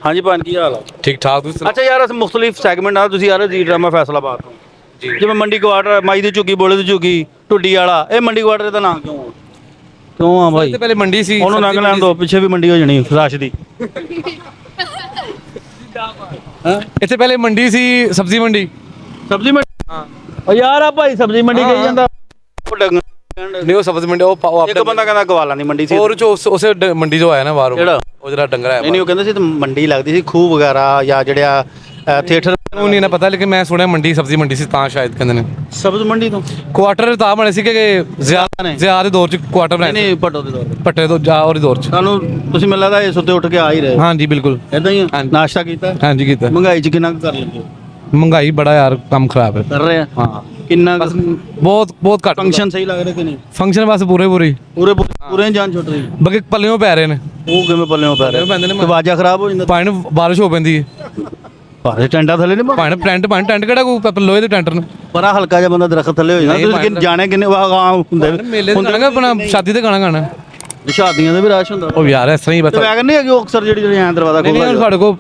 हाँ जी भान की हाल है ठीक ठाक अच्छा यार अस मुख्तलिफ सैगमेंट आ तुसी आ रहे जी ड्रामा फैसलाबाद तो जिवें मंडी क्वार्टर माई दी झुग्गी बोले दी झुग्गी ढुड्डी वाला ये मंडी क्वार्टर दा नाम क्यों है क्यों आ भाई पहले मंडी सी ਉਹਨੂੰ ਲੰਘ ਲੈਣ ਦੋ ਪਿੱਛੇ ਵੀ ਮੰਡੀ ਹੋ ਜਾਣੀ ਰਸ਼ ਦੀ ਇੱਥੇ ਪਹਿਲੇ ਮੰਡੀ ਸੀ ਸਬਜ਼ੀ ਮੰਡੀ ਮੰਡੀ ਹਾਂ ਓ ਯਾਰ ਆ ਭਾਈ ਸਬਜ਼ੀ ਮੰਡੀ ਕਹੀ ਜਾਂਦਾ ਨਹੀਂ ਉਹ ਸਬਜ਼ੀ ਮੰਡੀ ਉਹ ਇੱਕ ਬੰਦਾ ਕਹਿੰਦਾ ਗਵਾਲਾਂ ਦੀ ਮੰਡੀ ਸੀ ਹੋਰ ਜੋ ਉਸੇ ਮੰਡੀ ਜੋ ਆਇਆ ਨਾ ਬਾਹਰੋਂ ਕਿਹੜਾ ਉਹ ਜਿਹੜਾ ਡੰਗਰ ਆਇਆ ਨਹੀਂ ਉਹ ਕਹਿੰਦੇ ਸੀ ਮੰਡੀ ਲੱਗਦੀ ਸੀ ਖੂਹ ਵਗੈਰਾ ਜਾਂ ਜਿਹੜਿਆ ਥੀਏਟਰ ਉਹ ਨਹੀਂ ਨਾ ਪਤਾ ਲੇਕਿਨ ਮੈਂ ਸੁਣਿਆ ਮੰਡੀ ਸਬਜ਼ੀ ਮੰਡੀ ਸੀ ਤਾਂ ਸ਼ਾਇਦ ਕਹਿੰਦੇ ਨੇ ਸਬਜ਼ ਮੰਡੀ ਤੋਂ ਕੁਆਟਰ ਤਾਂ ਬਣੇ ਸੀ ਕਿ ਜ਼ਿਆਦਾ ਦੌਰ ਚ ਕੁਆਟਰ ਬਣਾਏ ਨਹੀਂ ਪੱਟੋ ਦੇ ਦੌਰ ਪੱਟੇ ਤੋਂ ਜਾ ਔਰ ਦੌਰ ਚ ਤੁਹਾਨੂੰ ਤੁਸੀਂ ਮੈਨੂੰ ਲੱਗਦਾ ਇਸ ਉੱਤੇ ਉੱਠ ਕੇ ਆ ਹੀ ਰਹੇ ਹਾਂਜੀ ਬਿਲਕੁਲ ਇਦਾਂ ਹੀ ਨਾਸ਼ਤਾ ਕੀਤਾ ਹਾਂਜੀ ਕੀਤਾ ਮਹਿੰਗਾਈ ਚ ਕਿੰਨਾ ਕੁ ਕਰ ਲੈਂਦੇ ਹੋ ਮਹਿੰਗਾਈ ਬੜਾ ਯਾਰ ਕੰਮ ਖਰਾਬ ਹੈ ਕਰ ਰਹੇ ਆ ਹਾਂ ਕਿੰਨਾ ਬਹੁਤ ਘੱਟ ਫੰਕਸ਼ਨ ਸਹੀ ਲੱਗ ਰਿਹਾ ਕਿ ਨਹੀਂ ਫੰਕਸ਼ਨ ਬਸ ਪੂਰੇ ਪੂਰੇ ਜਾਨ ਛੁੱਟ ਰਹੀ ਬਾਕੀ ਪੱਲਿਓਂ ਪੈ ਰਹੇ ਨੇ ਉਹ ਕਿਵੇਂ ਪੱਲਿਓਂ ਪੈ ਰਿਹਾ ਪੈਂਦੇ ਨੇ ਤੇ ਵਾਜਾ ਖਰਾਬ ਹੋ ਜਾਂਦਾ ਪਾਣੀ ਨੂੰ ਬਾਰਿਸ਼ ਹੋ ਪੈਂਦੀ ਹੈ ਭਾਰੇ ਟੈਂਟਾਂ ਥੱਲੇ ਨਹੀਂ ਪਾਣੀ ਟੈਂਟ ਕਿਹੜਾ ਕੋਈ ਲੋਹੇ ਦੇ ਟੈਂਟਰ ਨੇ ਪਰ ਹਲਕਾ ਜਿਹਾ ਬੰਦਾ ਦਰਖਤ ਥੱਲੇ ਹੋ ਜਾਂਦਾ ਤੁਸੀਂ ਜਾਣੇ ਕਿੰਨੇ ਵਾਹ ਹੁੰਦੇ ਮੇਲੇ ਤੇ ਗਾਣਾ ਆਪਣਾ ਸ਼ਾਦੀ ਤੇ ਗਾਣਾ ਸ਼ਾਦੀਆਂ ਦੇ ਵੀ ਰਸ਼ ਹੁੰਦਾ ਉਹ ਯਾਰ ਇਸ ਤਰ੍ਹਾਂ ਹੀ ਬਸ ਵੈਗਨ ਨਹੀਂ ਹੈਗੀ ਉਹ ਅਕਸਰ ਜਿਹੜੀ ਐਂ ਦਰਵਾਜ਼ਾ ਖੋਲਦਾ ਨਹੀਂ ਸਾਡੇ ਕੋਲ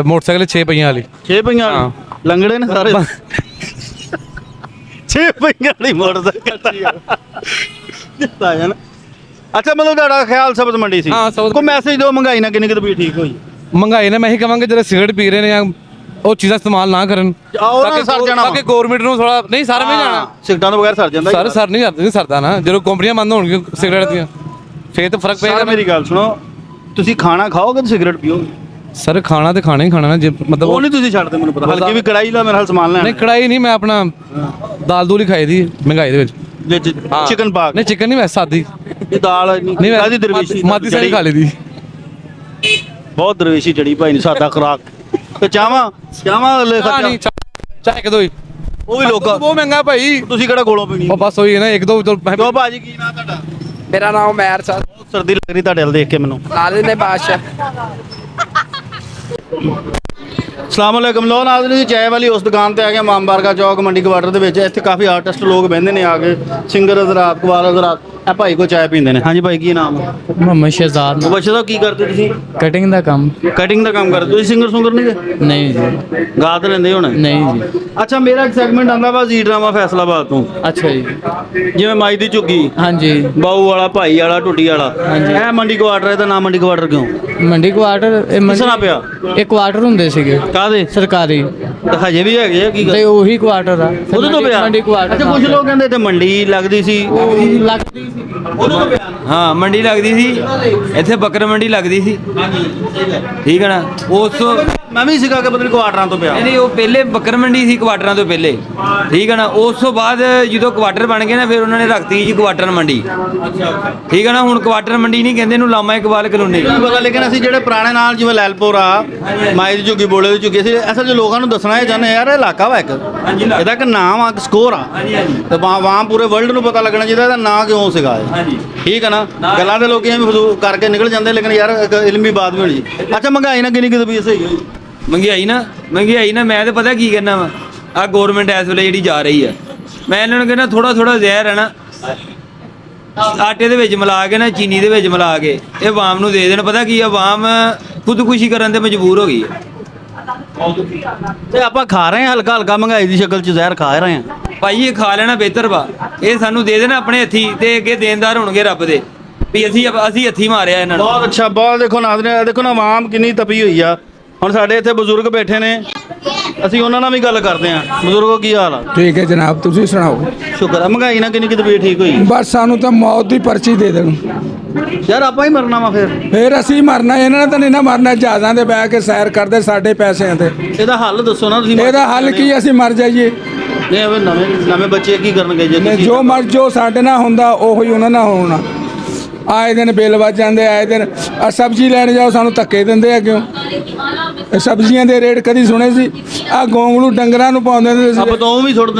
ਮੋਟਰਸਾਈਕਲ 6 ਪਹੀਆਂ ਵਾਲੀ 6 ਪਹੀਆਂ ਲੰਗੜੇ ਨੇ ਸਾਰੇ 6 ਪਹੀਆਂ ਵਾਲੀ ਮੋਟਰਸਾਈਕਲ ਅੱਛਾ ਮਤਲਬ ਤੁਹਾਡਾ ਖਿਆਲ ਸਬਜ਼ ਮੰਡੀ ਸੀ ਕੋਈ ਮੈਸੇਜ ਦਿਓ ਮਹਿੰਗਾਈ ਨਾਲ ਕਿੰਨੀ ਕੁ ਠੀਕ ਹੋਈ ਮਹਿੰਗਾਈ ਨੇ ਮੈਂ ਇਹੀ ਕਹਾਂਗਾ ਜਿਹੜੇ ਸਿਗਰਟ ਪੀ ਰਹੇ ਨੇ ਜਾਂ ਉਹ ਚੀਜ਼ਾਂ ਇਸਤੇਮਾਲ ਨਾ ਕਰਨ ਤਾਂ ਕਿ ਗਵਰਨਮੈਂਟ ਨੂੰ ਥੋੜਾ ਨਹੀਂ ਸਾਰੇ ਨਹੀਂ ਜਾਣਾ ਸਿਗਰਟਾਂ ਤੋਂ ਬਗੈਰ ਸਰ ਜਾਂਦਾ ਸਰ ਨਹੀਂ ਸਰਦਾ ਨਾ ਜਦੋਂ ਕੰਪਨੀਆਂ ਬੰਦ ਹੋਣਗੀਆਂ ਸਿਗਰਟ ਦੀਆਂ ਫੇਰ ਤਾਂ ਫਰਕ ਸਰ ਪਏਗਾ। ਮੇਰੀ ਗੱਲ ਸੁਣੋ, ਤੁਸੀਂ ਖਾਣਾ ਖਾਓਗੇ ਤੇ ਸਿਗਰਟ ਪੀਓਗੇ? ਸਰ ਖਾਣਾ ਤੇ ਖਾਣਾ ਹੀ ਖਾਣਾ ਨਾ, ਜੇ ਮਤਲਬ ਉਹ ਨਹੀਂ ਤੁਸੀਂ ਛੱਡਦੇ, ਮੈਨੂੰ ਪਤਾ। ਹਲਕੀ ਵੀ ਕੜਾਈ ਲਾ ਮੇਰੇ ਨਾਲ ਸਮਾਨ ਲੈਣਾ। ਨਹੀਂ ਕੜਾਈ ਨਹੀਂ, ਮੈਂ ਆਪਣਾ ਦਾਲ ਦੂਲ ਹੀ ਖਾਈ ਦੀ ਮਹਿੰਗਾਈ ਦੇ ਵਿੱਚ। ਚਿਕਨ ਪਾ ਕੇ? ਨਹੀਂ ਚਿਕਨ ਨਹੀਂ, ਵੈਸੇ ਸਾਦੀ। ਇਹ ਦਾਲ ਨਹੀਂ ਕਾਹਦੀ ਦਰਵੇਸ਼ੀ ਮਾਦੀ ਸਾਰੀ ਖਾ ਲਈ ਦੀ। ਬਹੁਤ ਦਰਵੇਸ਼ੀ ਜੜੀ ਭਾਈ ਨੇ, ਸਾਦਾ ਖੁਰਾਕ। ਤੇ ਚਾਹਾਂ ਲੈ ਨਹੀਂ ਖਰਚਾ ਚਾਹ ਇੱਕ ਦੋ ਹੀ, ਉਹ ਵੀ ਲੋਕਾਂ ਬਹੁਤ ਮਹਿੰਗਾ ਭਾਈ। ਤੁਸੀਂ ਕਿਹੜਾ ਕੋਲੋਂ ਪੀਣੀ? ਉਹ ਬਸ ਹੋਈ ਹੈ ਨਾ, ਇੱਕ ਦੋ ਕਿਉਂ ਭਾਜੀ, ਕੀ ਨਾਂ ਤੁਹਾਡਾ? ਮੇਰਾ ਨਾਮ ਉਮੈਰ ਸਰ, ਬਹੁਤ ਸਰਦੀ ਲੱਗ ਰਹੀ ਤੁਹਾਡੇ ਵੱਲ ਦੇਖ ਕੇ ਮੈਨੂੰ। ਨਾਲੇ ਨੇ ਬਾਦਸ਼ਾਹ। ਅਸਲਾਮ ਵਾਲੇਕਮ। ਲੋ ਨਾਜ਼ਰੀਨ ਜੀ, ਚਾय ਵਾਲੀ ਉਸ ਦੁਕਾਨ ਤੇ ਆ ਗਏ ਮਾਮਬਾਰਗਾ ਚੌਕ ਮੰਡੀ ਕੁਆਟਰ ਦੇ ਵਿੱਚ। ਇੱਥੇ ਕਾਫੀ ਆਰਟਿਸਟ ਲੋਕ ਬਹਿੰਦੇ ਨੇ ਆ ਕੇ, ਸਿੰਗਰ ਹਜ਼ਰਾਤ, ਕਵਾਲ ਹਜ਼ਰਾਤ। ਇਹ ਭਾਈ ਕੋ ਚਾय ਪੀਂਦੇ ਨੇ। ਹਾਂਜੀ ਭਾਈ, ਕੀ ਨਾਮ ਹੈ? मोहम्मद शहजाद। ਬੱਚੇ ਦਾ ਕੀ ਕਰਦੇ ਤੁਸੀਂ? कटिंग का काम। ਕਟਿੰਗ ਦਾ ਕੰਮ ਕਰਦੇ ਤੁਸੀਂ? ਸਿੰਗਰ ਸੁੰਗਰ ਨਹੀਂ ਗਏ? नहीं जी। ਗਾ ਤਾਂ ਲੈਂਦੇ ਹੋਣੇ? नहीं जी। ਅੱਛਾ, ਮੇਰਾ ਇੱਕ ਸੈਗਮੈਂਟ ਆਂਦਾ ਵਾ ਜੀ ਡਰਾਮਾ ਫੈਸਲਾਬਾਦ ਤੋਂ। अच्छा जी। ਜਿਵੇਂ ਮਾਈ ਦੀ ਝੁੱਗੀ, हाँ जी। ਬਾਊ ਵਾਲਾ, ਭਾਈ ਵਾਲਾ, ਟੁੱਟੀ ਵਾਲਾ। ਹਾਂਜੀ। ਇਹ ਮੰਡੀ ਕੁਆਟਰ, ਇਹਦਾ ਨਾਮ ਮੰਡੀ ਕੁਆਟਰ ਕਿਉਂ? मंडी क्वार्टर ਕਿਸ ਤਰ੍ਹਾਂ ਪਿਆ? एक क्वार्टर ਹੁੰਦੇ ਸੀਗੇ ਕਾਹਦੇ? ਸਰਕਾਰੀ, ਤਾਂ ਹਜੇ ਵੀ ਹੈਗੇ ਆ, ਕੀ ਤੇ ਗੱਲ? ਉਹੀ ਕੁਆਟਰ ਆ। ਉਦੋਂ ਤੋਂ ਪਿਆ? ਮੰਡੀ ਕੁਆਟਰ। ਅੱਛਾ, ਕੁਝ ਲੋਕ ਕਹਿੰਦੇ ਤੇ ਮੰਡੀ ਲੱਗਦੀ ਸੀ। ਲੱਗਦੀ ਸੀ। ਉਦੋਂ ਤੋਂ ਪਿਆ? ਹਾਂ ਮੰਡੀ ਲੱਗਦੀ ਸੀ ਇੱਥੇ, ਬੱਕਰ ਮੰਡੀ ਲੱਗਦੀ ਸੀ। ਠੀਕ ਹੈ ਨਾ, ਉਸ ਮੈਂ ਵੀ ਸੀਗਾ ਕਿ ਬਦਲ ਕੁਆਟਰਾਂ ਤੋਂ ਪਿਆ। ਨਹੀਂ ਉਹ ਪਹਿਲੇ ਬੱਕਰ ਮੰਡੀ ਸੀ ਕੁਆਟਰਾਂ ਤੋਂ ਪਹਿਲੇ। ਠੀਕ ਹੈ ਨਾ, ਉਸ ਤੋਂ ਬਾਅਦ ਜਦੋਂ ਕੁਆਟਰ ਬਣ ਗਏ ਨਾ, ਫਿਰ ਉਹਨਾਂ ਨੇ ਰੱਖਤੀ ਜੀ ਕੁਆਟਰ ਮੰਡੀ। ਠੀਕ ਹੈ ਨਾ, ਹੁਣ ਕੁਆਟਰ ਮੰਡੀ ਨਹੀਂ ਕਹਿੰਦੇ, ਇਹਨੂੰ ਲਾਮਾ ਇਕਬਾਲ ਕਲੋਨੀ। ਕੀ ਪਤਾ, ਲੇਕਿਨ ਅਸੀਂ ਜਿਹੜੇ ਪੁਰਾਣੇ ਨਾਲ ਜਿਵੇਂ ਲੈਲਪੁਰ ਆ, ਮਾਈ ਦੀ ਝੁੱਗੀ, ਬੋਲੇ ਦੀ ਝੁੱਗੀ, ਅਸੀਂ ਅਸਲ 'ਚ ਲੋਕਾਂ ਨੂੰ ਦੱਸਣਾ ਇਹ ਚਾਹੁੰਦੇ ਯਾਰ, ਇਹ ਇਲਾਕਾ ਵਾ ਇੱਕ, ਇਹਦਾ ਇੱਕ ਨਾਮ ਆ, ਇੱਕ ਸਕੋਰ ਆ, ਤੇ ਵਾਂ ਪੂਰੇ ਵਰਲਡ ਨੂੰ ਪਤਾ ਲੱਗਣਾ ਚਾਹੀਦਾ ਇਹਦਾ ਨਾਂ ਕਿਉਂ ਸੀਗਾ ਇਹ। ਠੀਕ ਹੈ ਨਾ, ਗੱਲਾਂ ਦੇ ਲੋਕੀ ਐਵੇਂ ਫਜ਼ੂਲ ਕਰਕੇ ਨਿਕਲ ਜਾਂਦੇ, ਲੇਕਿਨ ਯਾਰ ਇੱਕ ਇਲਮੀ ਬਾਤ ਵੀ ਹੋਣੀ ਜੀ। ਅੱਛਾ, ਮਹਿੰਗਾਈ ਨਾ ਕਿੰਨੀ ਕਿਤੇ ਵੀ ਸਹੀ ਹੋਈ? ਮਹਿੰਗਾਈ ਨਾ ਮੈਂ ਤਾਂ ਪਤਾ ਕੀ ਕਰਨਾ ਵਾ, ਆਹ ਗੌਰਮੈਂਟ ਇਸ ਵੇਲੇ ਜਿਹੜੀ ਜਾ ਰਹੀ ਹੈ, ਮੈਂ ਇਹਨਾਂ ਨੂੰ ਕਹਿੰਦਾ ਥੋੜਾ ਜ਼ਹਿਰ ਹੈ ਨਾ, ਆਟੇ ਦੇ ਵਿੱਚ ਮਿਲਾ ਕੇ ਨਾ, ਚੀਨੀ ਦੇ ਵਿੱਚ ਮਿਲਾ ਕੇ ਇਹ ਆਵਾਮ ਨੂੰ ਦੇ ਦੇਣ। ਪਤਾ ਕੀ, ਆਵਾਮ ਖੁਦਕੁਸ਼ੀ ਕਰਨ ਤੇ ਮਜਬੂਰ ਹੋ ਗਈ ਹੈ। ਤੇ ਆਪਾਂ ਖਾ ਰਹੇ ਹਾਂ ਹਲਕਾ ਮਹਿੰਗਾਈ ਦੀ ਸ਼ਕਲ 'ਚ ਜ਼ਹਿਰ ਖਾ ਰਹੇ ਹਾਂ ਭਾਈ। ਇਹ ਖਾ ਲੈਣਾ ਬਿਹਤਰ ਵਾ, ਇਹ ਸਾਨੂੰ ਦੇ ਦੇਣਾ ਆਪਣੇ ਹੱਥੀ, ਤੇ ਅੱਗੇ ਦੇਣਦਾਰ ਹੋਣਗੇ ਰੱਬ ਦੇ, ਵੀ ਅਸੀਂ ਹੱਥੀ ਮਾਰਿਆ ਇਹਨਾਂ ਨੂੰ। ਬਹੁਤ ਅੱਛਾ। ਬਹੁਤ ਦੇਖੋ ਨਾਜ਼ਰੀਨ, ਦੇਖੋ ਨਾ ਆਵਾਮ ਕਿੰਨੀ ਤਪੀ ਹੋਈ ਆ। ਹੁਣ ਸਾਡੇ ਇੱਥੇ ਬਜ਼ੁਰਗ ਬੈਠੇ ਨੇ, ਅਸੀਂ ਉਹਨਾਂ ਨਾਲ ਵੀ ਗੱਲ ਕਰਦੇ ਹਾਂ। ਬਜ਼ੁਰਗੋ, ਕੀ ਹਾਲ ਆ? ਠੀਕ ਹੈ ਜਨਾਬ, ਤੁਸੀਂ ਸੁਣਾਓ? ਸ਼ੁਕਰ ਹੈ। ਮਹਿੰਗਾਈ ਨਾਲ ਕਿੰਨੀ ਤਬੀਅਤ ਠੀਕ ਹੋਈ? ਬਸ ਸਾਨੂੰ ਤਾਂ ਮੌਤ ਦੀ ਪਰਚੀ ਦੇ ਦੇਣ, ਯਾਰ ਆਪਾਂ ਹੀ ਮਰਨਾ ਵਾ ਫਿਰ ਅਸੀਂ ਮਰਨਾ, ਇਹਨਾਂ ਨੇ ਤਾਂ ਨਹੀਂ ਨਾ ਮਰਨਾ। ਜਹਾਜ਼ਾਂ ਦੇ ਬਹਿ ਕੇ ਸੈਰ ਕਰਦੇ ਸਾਡੇ ਪੈਸਿਆਂ ਤੇ। ਇਹਦਾ ਹੱਲ ਦੱਸੋ ਨਾ ਤੁਸੀਂ। ਇਹਦਾ ਹੱਲ ਕੀ, ਅਸੀਂ ਮਰ ਜਾਈਏ? ਨਹੀਂ, ਨਵੇਂ ਬੱਚੇ ਕੀ ਕਰਨਗੇ ਜੇ ਜੋ ਸਾਡੇ ਨਾਲ ਹੁੰਦਾ ਉਹੀ ਉਹਨਾਂ ਨਾਲ ਹੋਣਾ। ਆਏ ਦਿਨ ਬਿੱਲ ਵੱਜ ਜਾਂਦੇ, ਆਏ ਦਿਨ ਸਬਜ਼ੀ ਲੈਣ ਜਾਓ ਸਾਨੂੰ ਧੱਕੇ ਦਿੰਦੇ ਆ। ਕਿਉਂ? ਸਬਜ਼ੀਆਂ ਦੇ ਰੇਟ ਕਦੀ ਸੁਣੇ ਸੀ? ਆ ਗੋਂਗਲੂ ਡੰਗਰਾਂ ਨੂੰ ਪਾਉਂਦੇ ਹੁੰਦੇ ਸੀ, ਆਪਾਂ ਤੋਂ ਵੀ ਸੁੱਟ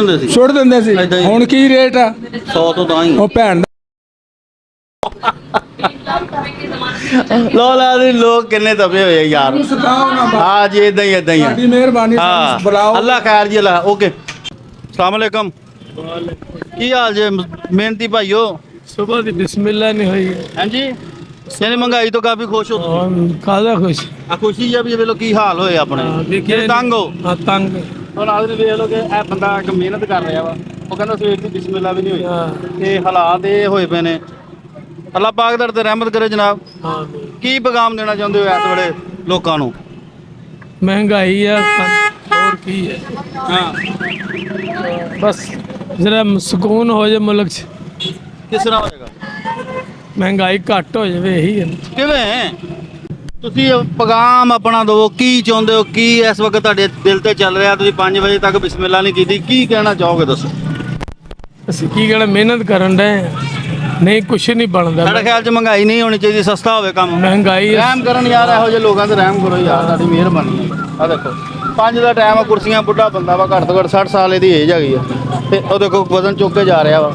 ਦਿੰਦੇ ਸੀ। ਹੁਣ ਕੀ ਰੇਟ ਆ? 100 ਤੋਂ ਤਾਂ ਹੀ। ਉਹ ਭੈਣ ਲੋਕ ਕਿੰਨੇ ਤਪੇ ਹੋਏ ਯਾਰ। ਹਾਂ ਜੀ, ਇਦਾਂ ਹੀ ਆ। ਤੁਹਾਡੀ ਮਿਹਰਬਾਨੀ, ਬੁਲਾਓ। ਅੱਲਾ ਖੈਰ ਜੀ, ਅੱਲਾ। ਓਕੇ, अस्सलाम वालेकुम। ਕੀ ਹਾਲ ਜੇ ਮਿਹਨਤੀ ਭਾਈਓ? सुबह ਦੀ ਬਿਸਮਿਲ੍ਲਾ ਨਹੀਂ ਹੋਈ। ਹਾਂਜੀ, ਯਾਨੀ ਮਹਿੰਗਾਈ ਤੋਂ ਕਾਫੀ ਖੁਸ਼ ਹੋ ਤੁਸੀਂ? ਕਾਹਦਾ ਖੁਸ਼? ਆ ਖੁਸ਼ੀ ਆ ਵੀ ਵੇਖ ਲੋ ਕੀ ਹਾਲ ਹੋਏ ਆਪਣੇ। ਕਿਹੜੇ ਤੰਗ ਹੋ? ਹਾਂ, ਤੰਗ। ਹੁਣ ਆਦਮੀ ਵੇਖ ਲੋ ਕਿ ਇਹ ਬੰਦਾ ਇੱਕ ਮਿਹਨਤ ਕਰ ਰਿਹਾ ਵਾ, ਉਹ ਕਹਿੰਦਾ ਸਵੇਰ ਦੀ ਬਿਸਮਿਲ੍ਲਾ ਵੀ ਨਹੀਂ ਹੋਈ, ਤੇ ਹਾਲਾਤ ਇਹ ਹੋਏ ਪਏ ਨੇ। ਅੱਲਾ ਪਾਕ ਦਰ ਤੇ ਰਹਿਮਤ ਕਰੇ ਜਨਾਬ। ਕੀ ਪੈਗਾਮ ਦੇਣਾ ਚਾਹੁੰਦੇ ਹੋ ਇਸ ਵੇਲੇ ਲੋਕਾਂ ਨੂੰ? ਮਹਿੰਗਾਈ ਆ, ਹੋਰ ਕੀ ਹੈ। ਬਸ ਜਰਾ ਸਕੂਨ ਹੋ ਜਾਏ ਮੁਲਕ 'ਚ। ਕਿਸ ਤਰ੍ਹਾਂ ਹੋਏਗਾ? ਮਹਿੰਗਾਈ ਘੱਟ ਹੋ ਜਾਵੇ, ਇਹੀ ਹੈ। ਕਿਵੇਂ? ਤੁਸੀਂ ਪੈਗਾਮ ਆਪਣਾ ਦਿਓ, ਕੀ ਚਾਹੁੰਦੇ ਹੋ? ਕੀ ਇਸ ਵਕਤ ਤੁਹਾਡੇ ਦਿਲ ਤੇ ਚੱਲ ਰਿਹਾ? ਤੁਸੀਂ 5 ਵਜੇ ਤੱਕ ਬਿਸਮਿਲ੍ਲਾ ਨਹੀਂ ਕੀਤੀ, ਕੀ ਕਹਿਣਾ ਚਾਹੋਗੇ ਦੱਸੋ? ਅਸੀਂ ਕੀ ਕਹਿਣਾ, ਮਿਹਨਤ ਕਰਨ ਡਏ ਨਹੀਂ, ਕੁਛ ਨਹੀਂ ਬਣਦਾ। ਸਾਡੇ ਖਿਆਲ 'ਚ ਮਹਿੰਗਾਈ ਨਹੀਂ ਹੋਣੀ ਚਾਹੀਦੀ, ਸਸਤਾ ਹੋਵੇ ਕੰਮ। ਮਹਿੰਗਾਈ ਰਹਿਮ ਕਰਨ ਯਾਰ, ਇਹੋ ਜਿਹੇ ਲੋਕਾਂ ਤੇ ਰਹਿਮ ਕਰੋ ਯਾਰ, ਤੁਹਾਡੀ ਮਿਹਰਬਾਨੀ। ਆ ਦੇਖੋ 5 ਦਾ ਟਾਈਮ ਆ, ਕੁਰਸੀਆਂ, ਬੁੱਢਾ ਬੰਦਾ ਵਾ, ਘੱਟ ਤੋਂ ਘੱਟ 60 ਸਾਲ ਇਹਦੀ ਏਜ ਹੈਗੀ ਆ, ਤੇ ਉਹ ਦੇਖੋ ਵਜ਼ਨ ਚੁੱਕ ਕੇ ਜਾ ਰਿਹਾ ਵਾ।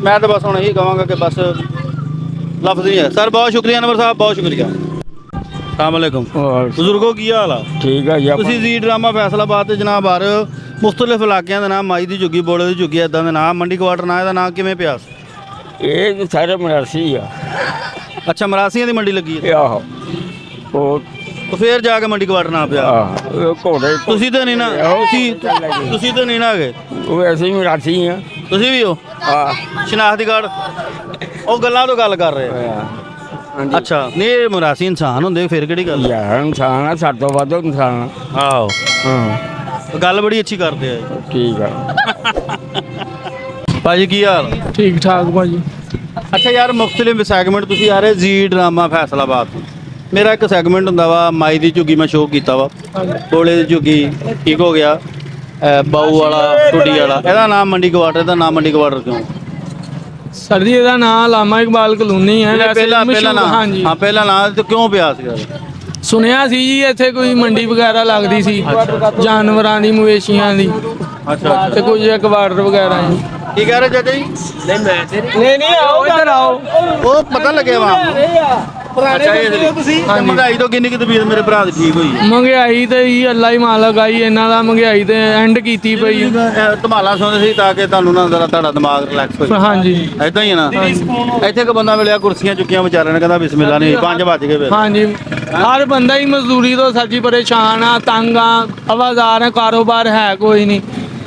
ਮੈਂ ਤਾਂ ਬਸ ਹੁਣ ਇਹੀ ਕਹਾਂਗਾ ਕਿ ਬਸ ਲਫ਼ਜ਼ ਨਹੀਂ ਹੈ। ਸਰ ਬਹੁਤ ਸ਼ੁਕਰੀਆ, ਅਨਵਰ ਸਾਹਿਬ ਬਹੁਤ ਸ਼ੁਕਰੀਆ। अस्सलाम वालेकुम। ਬਜ਼ੁਰਗੋ, ਕੀ ਹਾਲ ਆ? ਠੀਕ ਹੈ ਜੀ। ਤੁਸੀਂ ਜੀ ਡਰਾਮਾ ਫੈਸਲਾਬਾਦ ਤੇ ਜਨਾਬ ਆ ਰਹੇ ਹੋ, ਮੁਖਤਲਿਫ ਇਲਾਕਿਆਂ ਦੇ ਨਾਮ, ਮਾਈ ਦੀ ਝੁੱਗੀ, ਬੋਲੇ ਦੀ ਝੁੱਗੀ, ਇਦਾਂ ਦੇ ਨਾਮ, ਮੰਡੀ ਕੁਆਟਰ ਨਾਂ, ਇਹਦਾ ਨਾਂ ਕਿਵੇਂ ਪਿਆ? ਇਹ ਸਾਰੇ ਮਰਾਸੀ ਆ। ਅੱਛਾ, ਮਰਾਸੀਆਂ ਦੀ ਮੰਡੀ ਲੱਗੀ ਹੈ। ਆਹੋ, ਉਹ ਫੇਰ ਜਾ ਕੇ ਮੰਡੀ ਕੁਆਟਰ ਨਾਂ ਪਿਆ। ਘੋੜੇ ਤੁਸੀਂ ਤਾਂ ਨਹੀਂ ਨਾ, ਤੁਸੀਂ ਤਾਂ ਨਹੀਂ ਨਾ ਗਏ? ਉਹ ਐਸੇ ਹੀ ਮਰਾਸੀ ਆ। ਤੁਸੀਂ ਵੀ ਹੋ? ਸ਼ਨਾਖਤੀ ਕਾਰਡ, ਉਹ ਗੱਲਾਂ ਤੋਂ ਗੱਲ ਕਰ ਰਹੇ ਆ। ਅੱਛਾ, ਨਹੀਂ ਇਹ ਮਰਾਸੀ ਇਨਸਾਨ ਹੁੰਦੇ, ਫਿਰ ਕਿਹੜੀ ਗੱਲ? ਯਾਰ ਇਨਸਾਨ ਆ, ਸਾਡੇ ਤੋਂ ਵੱਧ ਇਨਸਾਨ ਆ। ਆਹੋ, ਹਾਂ, ਗੱਲ ਬੜੀ ਅੱਛੀ ਕਰਦੇ ਆ। ਠੀਕ ਆ ਭਾਜੀ, ਕੀ ਹਾਲ? ਠੀਕ ਠਾਕ ਭਾਜੀ। ਅੱਛਾ ਯਾਰ ਮੁxtਲਿਫ ਸੈਗਮੈਂਟ ਤੁਸੀਂ ਆ ਰਹੇ ਜੀ ਡਰਾਮਾ ਫੈਸਲਾਬਾਦ ਤੋਂ। ਮੇਰਾ ਇੱਕ ਸੈਗਮੈਂਟ ਹੁੰਦਾ ਵਾ ਮਾਈ ਦੀ ਝੁੱਗੀ, ਮੈਂ ਸ਼ੋਅ ਕੀਤਾ ਵਾ, ਕੋਲੇ ਦੀ ਝੁੱਗੀ ਠੀਕ ਹੋ ਗਿਆ, ਬਾਊ ਵਾਲਾ ਟੁੱਡੀ ਵਾਲਾ। ਇਹਦਾ ਨਾਮ ਮੰਡੀ ਕੁਆਟਰ, ਇਹਦਾ ਨਾਮ ਮੰਡੀ ਕੁਆਟਰ ਕਿਉਂ? ਸਰ ਜੀ ਇਹਦਾ ਨਾਮ ਲਾਮਾ ਇਕਬਾਲ ਕਲੋਨੀ ਹੈ। ਪਹਿਲਾਂ ਨਾਮ, ਹਾਂਜੀ ਹਾਂ ਪਹਿਲਾਂ ਨਾਮ ਤੇ ਕਿਉਂ ਪਿਆ ਸੀਗਾ? ਸੁਣਿਆ ਸੀ ਜੀ ਇੱਥੇ ਕੋਈ ਮੰਡੀ ਵਗੈਰਾ ਲੱਗਦੀ ਸੀ ਜਾਨਵਰਾਂ ਦੀ, ਮਵੇਸ਼ੀਆਂ ਦੀ। ਅੱਛਾ ਤੇ ਕੁਝ ਕੁਆਟਰ ਵਗੈਰਾ ਜੀ। ਕੀ ਕਹਿ ਰਹੇ ਚਾਚਾ ਜੀ? ਨਹੀਂ ਆਓ ਇੱਧਰ ਆਓ। ਉਹ ਪਤਾ ਲੱਗਿਆ ਵਾ ਮਹਿੰਗਾਈ ਤੋਂ ਕਿੰਨੀ ਕਿ ਤਬੀਅਤ ਮੇਰੇ ਭਰਾ ਦੀ ਠੀਕ ਹੋਈ? ਮਹਿੰਗਾਈ ਤੇ ਹੀ ਅੱਲਾ ਹੀ ਮਾਲਕ ਆਈ ਇਹਨਾਂ ਦਾ, ਮਹਿੰਗਾਈ ਤੇ ਐਂਡ ਕੀਤੀ ਪਈ। ਧਮਾਲਾ ਸੁਣਦੇ ਸੀ ਤਾਂ ਕਿ ਤੁਹਾਨੂੰ ਨਾ ਜ਼ਰਾ ਤੁਹਾਡਾ ਦਿਮਾਗ ਰਿਲੈਕਸ ਹੋ ਜਾਵੇ। ਹਾਂਜੀ ਐਦਾਂ ਹੀ ਹੈ ਨਾ। ਇੱਥੇ ਇੱਕ ਬੰਦਾ ਮਿਲਿਆ ਕੁਰਸੀਆਂ ਚੁੱਕੀਆਂ ਵਿਚਾਰਿਆਂ ਨੇ, ਕਹਿੰਦਾ ਬਿਸਮਿਲ੍ਲਾ ਨਹੀਂ, 5 ਵੱਜ ਗਏ ਫਿਰ। ਹਾਂਜੀ ਹਰ ਬੰਦਾ ਹੀ ਮਜ਼ਦੂਰੀ ਤੋਂ ਸੱਚੀ ਪਰੇਸ਼ਾਨ ਆ, ਤੰਗ ਆ, ਆਵਾਜ਼ਾਰ ਆ, ਕਾਰੋਬਾਰ ਹੈ ਕੋਈ ਨਹੀਂ।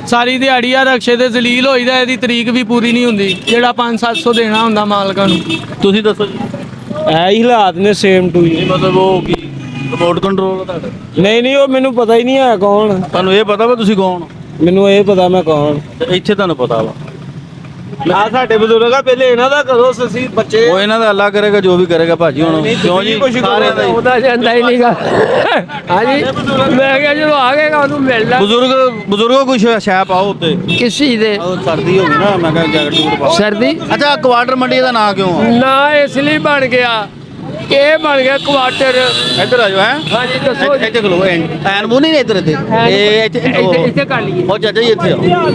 ਸਾਰੀ ਦਿਹਾੜੀ ਆ ਰਕਸ਼ੇ ਤੇ ਜ਼ਲੀਲ ਹੋਈਦਾ, ਇਹਦੀ ਤਰੀਕ ਵੀ ਪੂਰੀ ਨਹੀਂ ਹੁੰਦੀ ਜਿਹੜਾ 500-700 ਦੇਣਾ ਹੁੰਦਾ ਮਾਲਕਾਂ ਨੂੰ। ਤੁਸੀਂ ਦੱਸੋ ਜੀ। ਐ ਹੀ ਹਾਲਾਤ ਨੇ ਸੇਮ ਟੂ ਨਹੀਂ ਮਤਲਬ ਉਹ ਕੀ ਰਿਮੋਟ ਕੰਟਰੋਲ ਤੁਹਾਡਾ? ਨਹੀਂ ਉਹ ਮੈਨੂੰ ਪਤਾ ਹੀ ਨਹੀਂ ਹੈ ਕੌਣ। ਤੁਹਾਨੂੰ ਇਹ ਪਤਾ ਵਾ ਤੁਸੀਂ ਕੌਣ? ਮੈਨੂੰ ਇਹ ਪਤਾ ਮੈਂ ਕੌਣ। ਤੇ ਇੱਥੇ ਤੁਹਾਨੂੰ ਪਤਾ ਵਾ ਆ ਸਾਡੇ ਬਜ਼ੁਰਗ ਆ, ਪਹਿਲੇ ਇਹਨਾਂ ਦਾ ਕਰੋ ਅਸੀਂ ਬੱਚੇ। ਉਹ ਇਹਨਾਂ ਦਾ ਅੱਲਾ ਕਰੇਗਾ ਜੋ ਵੀ ਕਰੇਗਾ ਭਾਜੀ। ਹੁਣ ਕਿਉਂ ਜੀ ਸਾਰਿਆਂ ਦਾ ਹੀ ਉਹਦਾ ਜਾਂਦਾ ਹੀ ਨਹੀਂਗਾ। ਹਾਂਜੀ ਮੈਂ ਕਿਹਾ ਜਦੋਂ ਆ ਗਏਗਾ ਉਹਨੂੰ ਮਿਲਣਾ। ਬਜ਼ੁਰਗੋ ਕੁਛ ਸ਼ੈ ਪਾਓ ਉੱਤੇ। ਕਿਸ ਚੀਜ਼ ਦੇ? ਸਰਦੀ ਹੋ ਗਈ ਨਾ, ਮੈਂ ਕਿਹਾ ਜੈਕਟ ਜੂਕਟ ਪਾਓ। ਸਰਦੀ? ਅੱਛਾ ਕੁਆਟਰ ਮੰਡੀ ਦਾ ਨਾਂ ਕਿਉਂ ਆ? ਨਾ ਇਸ ਲਈ ਬਣ ਗਿਆ ਕਿ ਇਹ ਬਣ ਗਿਆ ਕੁਆਟਰ। ਇੱਧਰ ਆ ਜਾਓ। ਹੈ ਹਾਂਜੀ ਦੱਸੋ। ਇੱਥੇ ਖਲੋ ਐਨ ਮੂੰਹ ਨਹੀਂ ਇੱਧਰ ਇੱਥੇ ਇੱਥੇ ਕਰ ਲਈਏ। ਉਹ ਚਾਚਾ ਜੀ ਇੱਥੇ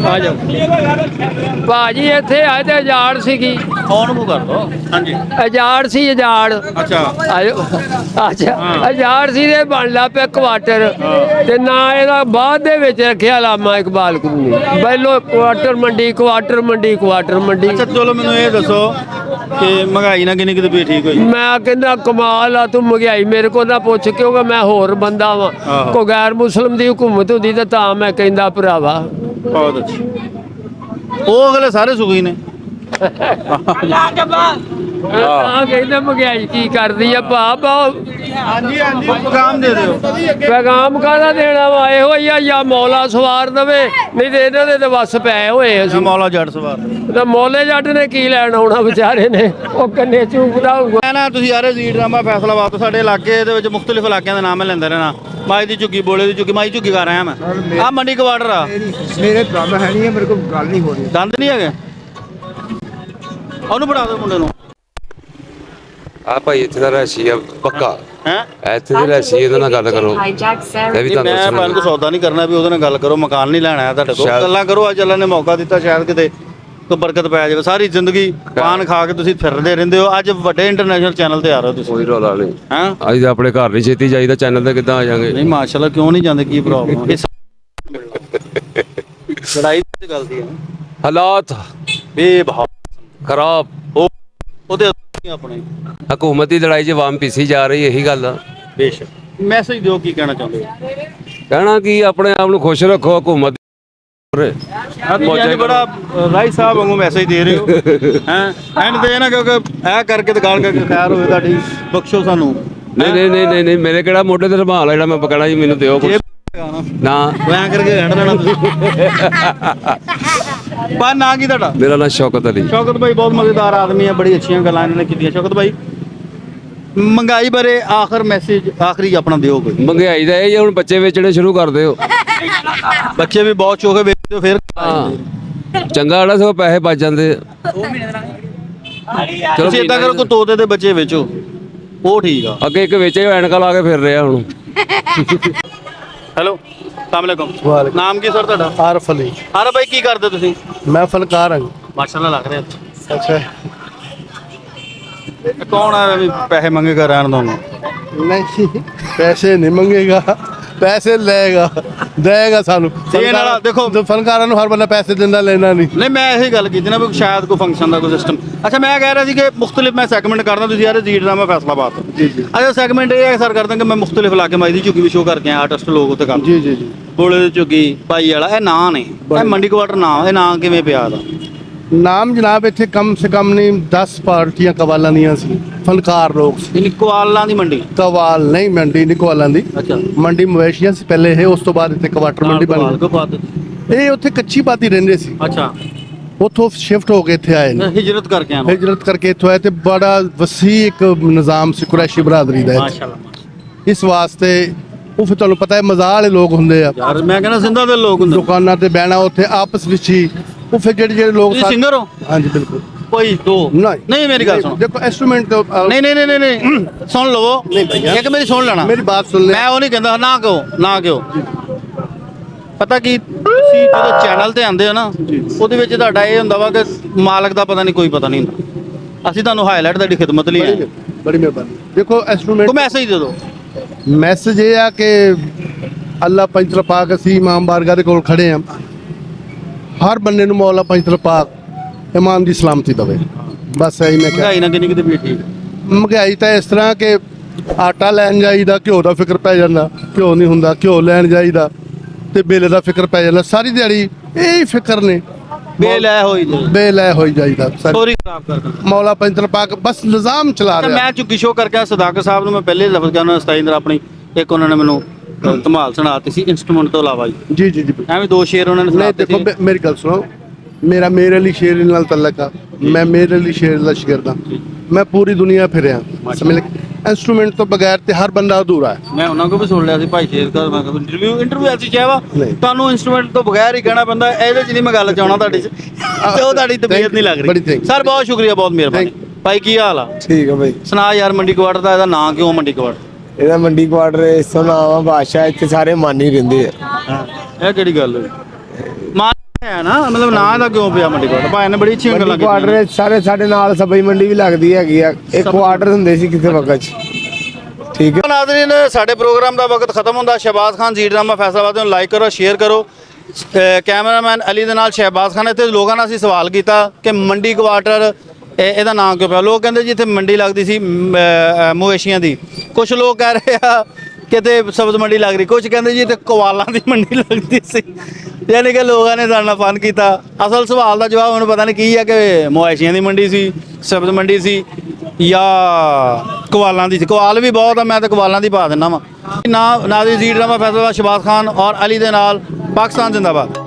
ਆ ਜਾਓ। ਭਾਜੀ ਇੱਥੇ ਆਏ ਤੇ ਉਜਾੜ ਸੀਗੀ। ਕੌਣ ਮੂੰਹ ਕਰ ਦੋ? ਹਾਂਜੀ ਉਜਾੜ ਸੀ, ਉਜਾੜ। ਅੱਛਾ ਆਜੋ। ਅੱਛਾ ਉਜਾੜ ਸੀ ਤੇ ਬਣ ਲਾ ਪਿਆ ਕੁਆਟਰ। ਤੇ ਨਾ ਇਹਦਾ ਬਾਅਦ ਦੇ ਵਿੱਚ ਰੱਖਿਆ ਲਾਮਾ ਇਕਬਾਲ ਕਲੋਨੀ। ਪਹਿਲੋਂ ਕੁਆਟਰ ਮੰਡੀ, ਕੁਆਟਰ ਮੰਡੀ, ਕੁਆਟਰ ਮੰਡੀ। ਅੱਛਾ ਚਲੋ ਮੈਨੂੰ ਇਹ ਦੱਸੋ ਕਿ ਮਹਿੰਗਾਈ ਨਾਲ ਕਿੰਨੀ ਤਬੀਅਤ ਠੀਕ ਹੋਈ? ਮੈਂ ਕਹਿੰਦਾ ਕਮਾਲ ਆ ਤੂੰ, ਮਹਿੰਗਾਈ ਮੇਰੇ ਕੋਲ ਨਾ ਪੁੱਛ, ਕਿਉਂਕਿ ਮੈਂ ਹੋਰ ਬੰਦਾ ਵਾਂ। ਕੋ ਗੈਰ ਮੁਸਲਮ ਦੀ ਹਕੂਮਤ ਹੁੰਦੀ ਤਾਂ ਮੈਂ ਕਹਿੰਦਾ ਭਰਾਵਾ। ਬਹੁਤ ਅੱਛੀ। ਉਹ ਅਗਲੇ ਸਾਰੇ ਸੁਖੀ ਨੇ। ਤਾਂ ਕਹਿੰਦਾ ਮਹਿੰਗਾਈ ਕੀ ਕਰਦੀ ਆ ਭਾ। ਹਾਂਜੀ ਪੈਗਾਮ ਦੇ ਦਿਓ। ਪੈਗਾਮ ਕਾਹਦਾ ਦੇਣਾ ਵਾ? ਇਹੋ ਹੀ ਆ, ਜਾਂ ਮੌਲਾ ਸਵਾਰ ਦਵੇ, ਨਹੀਂ ਤੇ ਇਹਨਾਂ ਦੇ ਤੇ ਵਸ ਪਏ ਹੋਏ ਅਸੀਂ। ਮੌਲਾ ਜੱਟ ਸਵਾਰ ਤਾਂ ਮੌਲੇ ਜੱਟ ਨੇ ਕੀ ਲੈਣ ਆਉਣਾ ਵਿਚਾਰੇ ਨੇ, ਉਹ ਕੰਨੇ ਚੂਪਦਾ ਹੋਊਗਾ। ਨਾ ਤੁਸੀਂ ਯਾਰ ਜੀ ਡਰਾਮਾ ਫੈਸਲਾਬਾਦ ਤੋਂ ਸਾਡੇ ਇਲਾਕੇ ਦੇ ਵਿੱਚ ਮੁxtਲਿਫ ਇਲਾਕਿਆਂ ਦੇ ਨਾਮ ਮੈਂ ਲੈਂਦਾ ਰਹਿਣਾ। ਮਾਈ ਦੀ ਝੁੱਗੀ, ਬੋਲੇ ਦੀ ਝੁੱਗੀ, ਮਾਈ ਝੁੱਗੀ ਕਰ ਰਿਹਾ ਮੈਂ। ਆ ਮੰਡੀ ਕੁਆਟਰ ਆ। ਮੇਰੇ ਦਮ ਹੈ ਨਹੀਂ, ਮੇਰੇ ਕੋਲ ਗੱਲ ਨਹੀਂ ਹੋ ਰਹੀ। ਦੰਦ ਨਹੀਂ ਹੈਗੇ? ਉਹਨੂੰ ਬਣਾ ਦਿਓ ਮੁੰਡੇ ਨੂੰ। ਆ ਭਾਈ ਇੱਥੇ ਦਾ ਰਹਿਸ਼ੀ ਆ ਪੱਕਾ ਹੈ ਇੱਥੇ ਦੇ ਰਹਿਸ਼ੀ, ਇਹਦੇ ਨਾਲ ਗੱਲ ਕਰੋ। ਇਹ ਵੀ ਤੁਹਾਨੂੰ ਮੈਂ ਬੰਦ ਸੌਦਾ ਨਹੀਂ ਕਰਨਾ ਵੀ ਉਹਦੇ ਨਾਲ ਗੱਲ ਕਰੋ, ਮਕਾਨ ਨਹੀਂ ਲੈਣਾ ਹੈ ਤੁਹਾਡੇ ਕੋਲ। ਗੱਲਾਂ ਕਰੋ, ਅੱਜ ਅੱਲਾ ਨੇ ਮੌਕਾ ਦਿੱਤਾ, ਸ਼ਾਇਦ ਕਿਤੇ ਕੋਈ ਬਰਕਤ ਪੈ ਜਾਵੇ। ਸਾਰੀ ਜ਼ਿੰਦਗੀ ਪਾਨ ਖਾ ਕੇ ਤੁਸੀਂ ਫਿਰਦੇ ਰਹਿੰਦੇ ਹੋ, ਅੱਜ ਵੱਡੇ ਇੰਟਰਨੈਸ਼ਨਲ ਚੈਨਲ ਤੇ ਆ ਰਹੇ ਹੋ ਤੁਸੀਂ। ਕੋਈ ਰੌਲਾ ਨਹੀਂ। ਹਾਂ ਅੱਜ ਤਾਂ ਆਪਣੇ ਘਰ ਨਹੀਂ ਛੇਤੀ ਜਾਈਦਾ, ਚੈਨਲ ਤੇ ਕਿੱਦਾਂ ਆ ਜਾਾਂਗੇ? ਨਹੀਂ ਮਾਸ਼ਾਅੱਲਾ, ਕਿਉਂ ਨਹੀਂ ਜਾਂਦੇ? ਕੀ ਪ੍ਰੋਬਲਮ? ਲੜਾਈ ਦੀ ਗੱਲ ਦੀ ਹੈ। ਹਾਲਾਤ ਬੇਬਹਾ ਖਰਾਬ ਉਹਦੇ ਆਪਣੇ ਹਕੂਮਤ ਦੀ ਲੜਾਈ 'ਚ ਆਵਾਮ ਪਿੱਛੇ ਜਾ ਰਹੀ, ਇਹੀ ਗੱਲ ਆ। ਬੇਸ਼ੱਕ। ਮੈਸੇਜ ਦਿਓ, ਕੀ ਕਹਿਣਾ ਚਾਹੁੰਦੇ ਹੋ? ਕਹਿਣਾ ਕੀ, ਆਪਣੇ ਆਪ ਨੂੰ ਖੁਸ਼ ਰੱਖੋ। ਹਕੂਮਤ ਬੜਾ ਰਾਈ ਸਾਹਿਬ ਵਾਂਗੂ ਮੈਸੇਜ ਦੇ ਰਹੇ ਹੋ। ਹੈ ਐਂਡ ਤੇ ਨਾ ਕਿਉਂਕਿ ਇਹ ਕਰਕੇ ਤੇ ਗਾਲ ਕਰਕੇ ਖੈਰ ਹੋਵੇ ਤੁਹਾਡੀ, ਬਖਸ਼ੋ ਸਾਨੂੰ। ਨਹੀਂ ਮੇਰੇ ਕਿਹੜਾ ਮੋਢੇ ਤੇ ਰੁਮਾਲ ਆ ਜਿਹੜਾ ਮੈਂ ਪਕੜਾਂ ਜੀ, ਮੈਨੂੰ ਦਿਓ ਕੁਛ ਨਾ। ਐਂ ਕਰਕੇ ਖੜ ਲੈਣਾ ਤੁਸੀਂ। ਪਰ ਨਾਂ ਕੀ ਤੁਹਾਡਾ? ਮੇਰਾ ਨਾਮ ਸ਼ੌਕਤ ਅਲੀ। ਸ਼ੌਕਤ ਭਾਈ ਬਹੁਤ ਮਜ਼ੇਦਾਰ ਆਦਮੀ ਹੈ, ਬੜੀ ਅੱਛੀਆਂ ਗੱਲਾਂ ਇਹਨਾਂ ਨੇ ਕੀਤੀਆਂ। ਸ਼ੌਕਤ ਭਾਈ ਮਹਿੰਗਾਈ ਬਾਰੇ ਆਖਰ ਮੈਸੇਜ ਆਖਰੀ ਆਪਣਾ ਦਿਓ ਕੋਈ। ਮਹਿੰਗਾਈ ਦਾ ਇਹ ਜੇ ਹੁਣ ਬੱਚੇ ਵੇਚਣੇ ਸ਼ੁਰੂ ਕਰ ਦਿਓ। ਬੱਚੇ ਵੀ ਬਹੁਤ ਚੋਕੇ ਵੇਚਦੇ ਹੋ ਫਿਰ। ਚੰਗਾ ਵਾਲਾ ਸਗੋਂ ਪੈਸੇ ਬਚ ਜਾਂਦੇ। ਚਲੋ ਇਦਾਂ ਕਰੋ, ਕੋਈ ਤੋਤੇ ਦੇ ਬੱਚੇ ਵੇਚੋ, ਉਹ ਠੀਕ ਆ। ਅੱਗੇ ਇੱਕ ਵੇਚੇ ਐਨਕਾਂ ਲਾ ਕੇ ਫਿਰ ਰਿਹਾ ਹੁਣ। ਹੈਲੋ ਸਲਾਮੁਅਲੈਕੁਮ। ਨਾਮ ਕੀ ਸਰ ਤੁਹਾਡਾ? ਆਰਫ ਅਲੀ। ਆਰਫ ਭਾਈ ਕੀ ਕਰਦੇ ਤੁਸੀਂ? ਮੈਂ ਫਨਕਾਰ ਹਾਂ। ਮਾਸ਼ਾਅੱਲਾ ਲੱਗ ਰਿਹਾ। ਅੱਛਾ ਕੌਣ ਆ ਵੀ ਪੈਸੇ ਮੰਗੇਗਾ ਰਹਿਣ ਦੋਨੋਂ? ਨਹੀਂ ਪੈਸੇ ਨਹੀਂ ਮੰਗੇਗਾ, ਪੈਸੇ ਲਏਗਾ, ਦੇਗਾ ਸਾਨੂੰ। ਦੇਖੋ ਫਨਕਾਰਾਂ ਨੂੰ ਹਰ ਬੰਦਾ ਪੈਸੇ ਦਿੰਦਾ, ਲੈਣਾ ਨਹੀਂ। ਮੈਂ ਇਹੀ ਗੱਲ ਕੀਤੀ ਨਾ ਵੀ ਸ਼ਾਇਦ ਕੋਈ ਫੰਕਸ਼ਨ ਦਾ ਕੋਈ ਸਿਸਟਮ। ਅੱਛਾ ਮੈਂ ਕਹਿ ਰਿਹਾ ਸੀ ਕਿ ਮੁxtਲਿਫ ਮੈਂ ਸੈਗਮੈਂਟ ਕਰਦਾ, ਤੁਸੀਂ ਯਾਰ ਜੀ ਡਰਾਮਾ ਫੈਸਲਾਬਾਦ। ਜੀ ਜੀ। ਅੱਛਾ ਸੈਗਮੈਂਟ ਇਹ ਹੈ ਸਰ ਕਰਦਾ ਕਿ ਮੈਂ ਮੁxtਲਿਫ ਇਲਾਕੇ ਮਾਈ ਦੀ ਝੁੱਗੀ ਵੀ ਸ਼ੋਅ ਕਰਕੇ ਆਇਆ, ਆਰਟਿਸਟ ਲੋਕ ਉੱਤੇ ਕੰਮ। ਜੀ ਜੀ ਜੀ। ਬੋਲੇ ਦੀ ਝੁੱਗੀ, ਪਾਈ ਵਾਲਾ, ਇਹ ਨਾਂ ਨੇ। ਇਹ ਮੰਡੀ ਕੁਆਟਰ ਨਾਂ, ਇਹ ਨਾਂ ਕਿਵੇਂ ਪਿਆ ਦਾ? ਨਾਮ ਜਨਾਬ ਇੱਥੇ ਕਮ ਸੇ ਕਮ ਨਹੀਂ 10 ਪਾਰਟੀਆਂ ਕਵਾਲਾਂ ਦੀਆਂ ਸੀ, ਫਨਕਾਰ ਲੋਕ ਸੀ। ਨਿਕਵਾਲਾਂ ਦੀ ਮੰਡੀ? ਕਵਾਲ ਨਹੀਂ ਮੰਡੀ, ਨਿਕਵਾਲਾਂ ਦੀ। ਅੱਛਾ। ਮੰਡੀ ਮਵੇਸ਼ੀਆਂ ਸੀ ਪਹਿਲੇ ਇਹ, ਉਸ ਤੋਂ ਬਾਅਦ ਇੱਥੇ ਕੁਆਟਰ ਮੰਡੀ ਬਣ ਗਈ। ਇਹ ਉੱਥੇ ਕੱਚੀ ਬਾਤੀ ਰਹਿੰਦੇ ਸੀ। ਅੱਛਾ। ਉੱਥੋਂ ਸ਼ਿਫਟ ਹੋ ਕੇ ਇੱਥੇ ਆਏ ਨੇ, ਹਿਜਰਤ ਕਰਕੇ ਆਏ ਹਿਜਰਤ ਕਰਕੇ ਇੱਥੋਂ ਆਏ ਤੇ ਬੜਾ ਵਸੀ ਇੱਕ ਨਿਜ਼ਾਮ ਸੀ ਕੁਰੈਸ਼ੀ ਬਰਾਦਰੀ ਦਾ ਇੱਥੇ। ਮਾਸ਼ਾਅੱਲਾ। ਇਸ ਵਾਸਤੇ ਉਹ ਫਿਰ ਤੁਹਾਨੂੰ ਪਤਾ ਹੈ ਮਜ਼ਾਕ ਵਾਲੇ ਲੋਕ ਹੁੰਦੇ ਆ ਯਾਰ ਮੈਂ ਕਹਿੰਦਾ ਸਿੰਧਾ ਦੇ ਲੋਕ ਹੁੰਦੇ। ਦੁਕਾਨਾਂ ਤੇ ਬਹਿਣਾ ਉੱਥੇ ਆਪਸ ਵਿੱਚ ਹੀ ਉਹ ਫਿਰ ਜਿਹੜੇ ਲੋਕ ਤੁਸੀਂ ਸਿੰਗਰ ਹੋ? ਹਾਂਜੀ ਬਿਲਕੁਲ। ਕੋਈ ਦੋ ਨਹੀਂ ਮੇਰੀ ਗੱਲ ਸੁਣੋ। ਦੇਖੋ ਇੰਸਟਰੂਮੈਂਟ ਤੋਂ ਨਹੀਂ ਸੁਣ ਲਵੋ। ਨਹੀਂ ਭਈਆ ਇੱਕ ਮੇਰੀ ਸੁਣ ਲੈਣਾ, ਮੇਰੀ ਬਾਤ ਸੁਣ ਲੈ। ਮੈਂ ਉਹ ਨਹੀਂ ਕਹਿੰਦਾ ਨਾ ਕਿਉਂ ਪਤਾ ਕੀ ਤੁਸੀਂ ਜਦੋਂ ਚੈਨਲ ਤੇ ਆਉਂਦੇ ਹੋ ਨਾ ਉਹਦੇ ਵਿੱਚ ਤੁਹਾਡਾ ਇਹ ਹੁੰਦਾ ਵਾ ਕਿ ਮਾਲਕ ਦਾ ਪਤਾ ਨਹੀਂ ਕੋਈ ਪਤਾ ਨਹੀਂ ਹੁੰਦਾ। ਅਸੀਂ ਤੁਹਾਨੂੰ ਹਾਈਲਾਈਟ ਤੁਹਾਡੀ ਖਿਦਮਤ ਲਈ ਆਏ। ਬੜੀ ਮਿਹਰਬਾਨੀ। ਦੇਖੋ ਇੰਸਟਰੂਮੈਂਟ ਕੋ ਮੈਸੇਜ ਦੇ ਦਿਓ। ਮੈਸੇਜ ਇਹ ਆ ਕਿ ਅੱਲਾ ਪੰਜਤਰ ਪਾਕ ਅਸੀਂ ਇਮਾਮ ਬਾਰਗਾਹ ਦੇ ਕੋਲ ਖੜੇ ਆ। ਹਰ ਬੰਦੇ ਨੂੰ ਮੌਲਾ ਪੰਜਤਰ ਪਾਕ ਇਮਾਨ ਦੀ ਸਲਾਮਤੀ ਦੇਵੇ। ਬਸ ਇਹੀ ਮੈਂ ਮਹਿੰਗਾਈ ਨਾ ਕਿੰਨੀ ਕਿਤੇ ਵੀ ਠੀਕ। ਮਹਿੰਗਾਈ ਤਾਂ ਇਸ ਤਰ੍ਹਾਂ ਕਿ ਆਟਾ ਲੈਣ ਜਾਈਦਾ ਘਿਓ ਦਾ ਫਿਕਰ ਪੈ ਜਾਂਦਾ, ਘਿਓ ਨਹੀਂ ਹੁੰਦਾ, ਘਿਓ ਲੈਣ ਜਾਈਦਾ ਤੇ ਬਿੱਲ ਦਾ ਫਿਕਰ ਪੈ ਜਾਂਦਾ। ਸਾਰੀ ਦਿਹਾੜੀ ਇਹ ਫਿਕਰ ਨੇ, ਬੇਲੈ ਹੋਈ ਜਾਈਦਾ। ਸੋਰੀ ਖਰਾਬ ਕਰ ਦਿੰਦਾ ਮੌਲਾ ਪੰਜਤਰ ਪਾਕ ਬਸ ਨਿਜ਼ਾਮ ਚਲਾ ਰਿਹਾ। ਮੈਂ ਚੁੱਕੀ ਸ਼ੋ ਕਰਕੇ ਸਦਾਕਤ ਸਾਹਿਬ ਨੂੰ ਮੈਂ ਪਹਿਲੇ ਲਫ਼ਜ਼ ਕਰਨਾ ਸਤਾਇੰਦਰ ਆਪਣੀ ਇੱਕ ਉਹਨਾਂ ਨੇ ਮੈਨੂੰ ਧਮਾਲ ਸੁਣਾਤੀ ਸੀ ਇਨਸਟਰੂਮੈਂਟ ਤੋਂ ਇਲਾਵਾ ਜੀ ਐਵੇਂ ਦੋ ਸ਼ੇਰ ਉਹਨਾਂ ਨੇ ਸੁਣਾਤੇ ਸੀ। ਦੇਖੋ ਮੇਰੀ ਗੱਲ ਸੁਣੋ, ਮੇਰਾ ਮੇਰੇ ਅਲੀ ਸ਼ੇਰ ਨਾਲ ਤਲਕ ਆ। ਮੈਂ ਮੇਰੇ ਅਲੀ ਸ਼ੇਰ ਦਾ ਸ਼ਾਗਿਰਦ ਹਾਂ। ਮੈਂ ਪੂਰੀ ਦੁਨੀਆ ਫਿਰਿਆ। ਸਮਝ ਇੰਸਟਰੂਮੈਂਟ ਤੋਂ ਬਗੈਰ ਤੇ ਹਰ ਬੰਦਾ ਅਧੂਰਾ ਹੈ। ਮੈਂ ਉਹਨਾਂ ਕੋਲ ਵੀ ਸੁਣ ਲਿਆ ਸੀ ਭਾਈ ਸ਼ੇਰ ਦਾ। ਮੈਂ ਇੰਟਰਵਿਊ ਐਸੀ ਚਾਹਵਾ ਤੁਹਾਨੂੰ ਇੰਸਟਰੂਮੈਂਟ ਤੋਂ ਬਗੈਰ ਹੀ ਕਹਿਣਾ ਪੈਂਦਾ। ਇਹਦੇ 'ਚ ਨਹੀਂ ਮੈਂ ਗੱਲ ਚਾਹਣਾ ਤੁਹਾਡੀ 'ਚ ਤੇ ਉਹ ਤੁਹਾਡੀ ਤਬੀਅਤ ਨਹੀਂ ਲੱਗ ਰਹੀ। ਸਰ ਬਹੁਤ ਸ਼ੁਕਰੀਆ, ਬਹੁਤ ਮਿਹਰਬਾਨੀ। ਭਾਈ ਕੀ ਹਾਲ ਆ? ਠੀਕ ਹੈ ਭਾਈ। ਸੁਣਾ ਯਾਰ ਮੰਡੀ ਕੁਆਟਰ ਦਾ ਇਹਦਾ ਨਾਂ ਕਿਉਂ ਮੰਡੀ ਕੁਆਟਰ? ਇਹਦਾ ਮੰਡੀ ਕੁਆਟਰ ਇਸ ਤੋਂ ਨਾਮ ਆ ਬਾਦਸ਼ਾਹ। ਇੱਥੇ ਸਾਰੇ ਮੰਨ ਹੀ ਰਹਿੰਦੇ ਆ। ਇਹ ਕਿਹੜੀ ਗੱਲ ਹੋਈ? ਮਾਨ ਹੈ ਨਾ, ਮਤਲਬ ਨਾਂ ਦਾ ਕਿਉਂ ਪਿਆ ਮੰਡੀ ਕੁਆਟਰ? ਭਾਈ ਨੇ ਬੜੀ ਅੱਛੀ ਗੱਲਾਂ ਕੀਤੀਆਂ। ਕੁਆਟਰ ਸਾਰੇ ਸਾਡੇ ਨਾਲ ਸਬਈ ਮੰਡੀ ਵੀ ਲੱਗਦੀ ਹੈਗੀ ਆ। ਇਹ ਕੁਆਟਰ ਹੁੰਦੇ ਸੀ ਕਿਸੇ ਵਕਤ 'ਚ। ਠੀਕ ਹੈ ਨਾਜ਼ਰੀਨ, ਸਾਡੇ ਪ੍ਰੋਗਰਾਮ ਦਾ ਵਕਤ ਖਤਮ ਹੁੰਦਾ। ਸ਼ਹਿਬਾਜ਼ ਖਾਨ ਜੀ ਡਰਾਮਾ ਫੈਸਲਾਬਾਦ ਨੂੰ ਲਾਈਕ ਕਰੋ, ਸ਼ੇਅਰ ਕਰੋ। ਕੈਮਰਾਮੈਨ ਅਲੀ ਦੇ ਨਾਲ ਸ਼ਹਿਬਾਜ਼ ਖਾਨ। ਇੱਥੇ ਲੋਕਾਂ ਨਾਲ ਅਸੀਂ ਸਵਾਲ ਕੀਤਾ ਕਿ ਮੰਡੀ ਕੁਆਟਰ ਇਹਦਾ ਨਾਂ ਕਿਉਂ ਪਿਆ। ਲੋਕ ਕਹਿੰਦੇ ਜੀ ਇੱਥੇ ਮੰਡੀ ਲੱਗਦੀ ਸੀ ਮਵੇਸ਼ੀਆਂ ਦੀ। ਕੁਝ ਲੋਕ ਕਹਿ ਰਹੇ ਆ ਕਿਤੇ ਸਬਜ਼ ਮੰਡੀ ਲੱਗ ਰਹੀ, ਕੁਝ ਕਹਿੰਦੇ ਜੀ ਇੱਥੇ ਕਵਾਲਾਂ ਦੀ ਮੰਡੀ ਲੱਗਦੀ ਸੀ। ਯਾਨੀ ਕਿ ਲੋਕਾਂ ਨੇ ਸਾਡੇ ਨਾਲ ਫਨ ਕੀਤਾ। ਅਸਲ ਸਵਾਲ ਦਾ ਜਵਾਬ ਹੁਣ ਪਤਾ ਨਹੀਂ ਕੀ ਹੈ ਕਿ ਮਵੇਸ਼ੀਆਂ ਦੀ ਮੰਡੀ ਸੀ, ਸਬਜ਼ ਮੰਡੀ ਸੀ ਜਾਂ ਕਵਾਲਾਂ ਦੀ ਸੀ। ਕਵਾਲ ਵੀ ਬਹੁਤ ਆ, ਮੈਂ ਤਾਂ ਕਵਾਲਾਂ ਦੀ ਪਾ ਦਿੰਦਾ ਵਾਂ। ਨਾਜ਼ਰੀਨ, ਜੀ ਡਰਾਮਾ ਫੈਸਲਾਬਾਦ, ਸ਼ਹਿਬਾਜ਼ ਖਾਨ ਔਰ ਅਲੀ ਦੇ ਨਾਲ ਪਾਕਿਸਤਾਨ ਜ਼ਿੰਦਾਬਾਦ।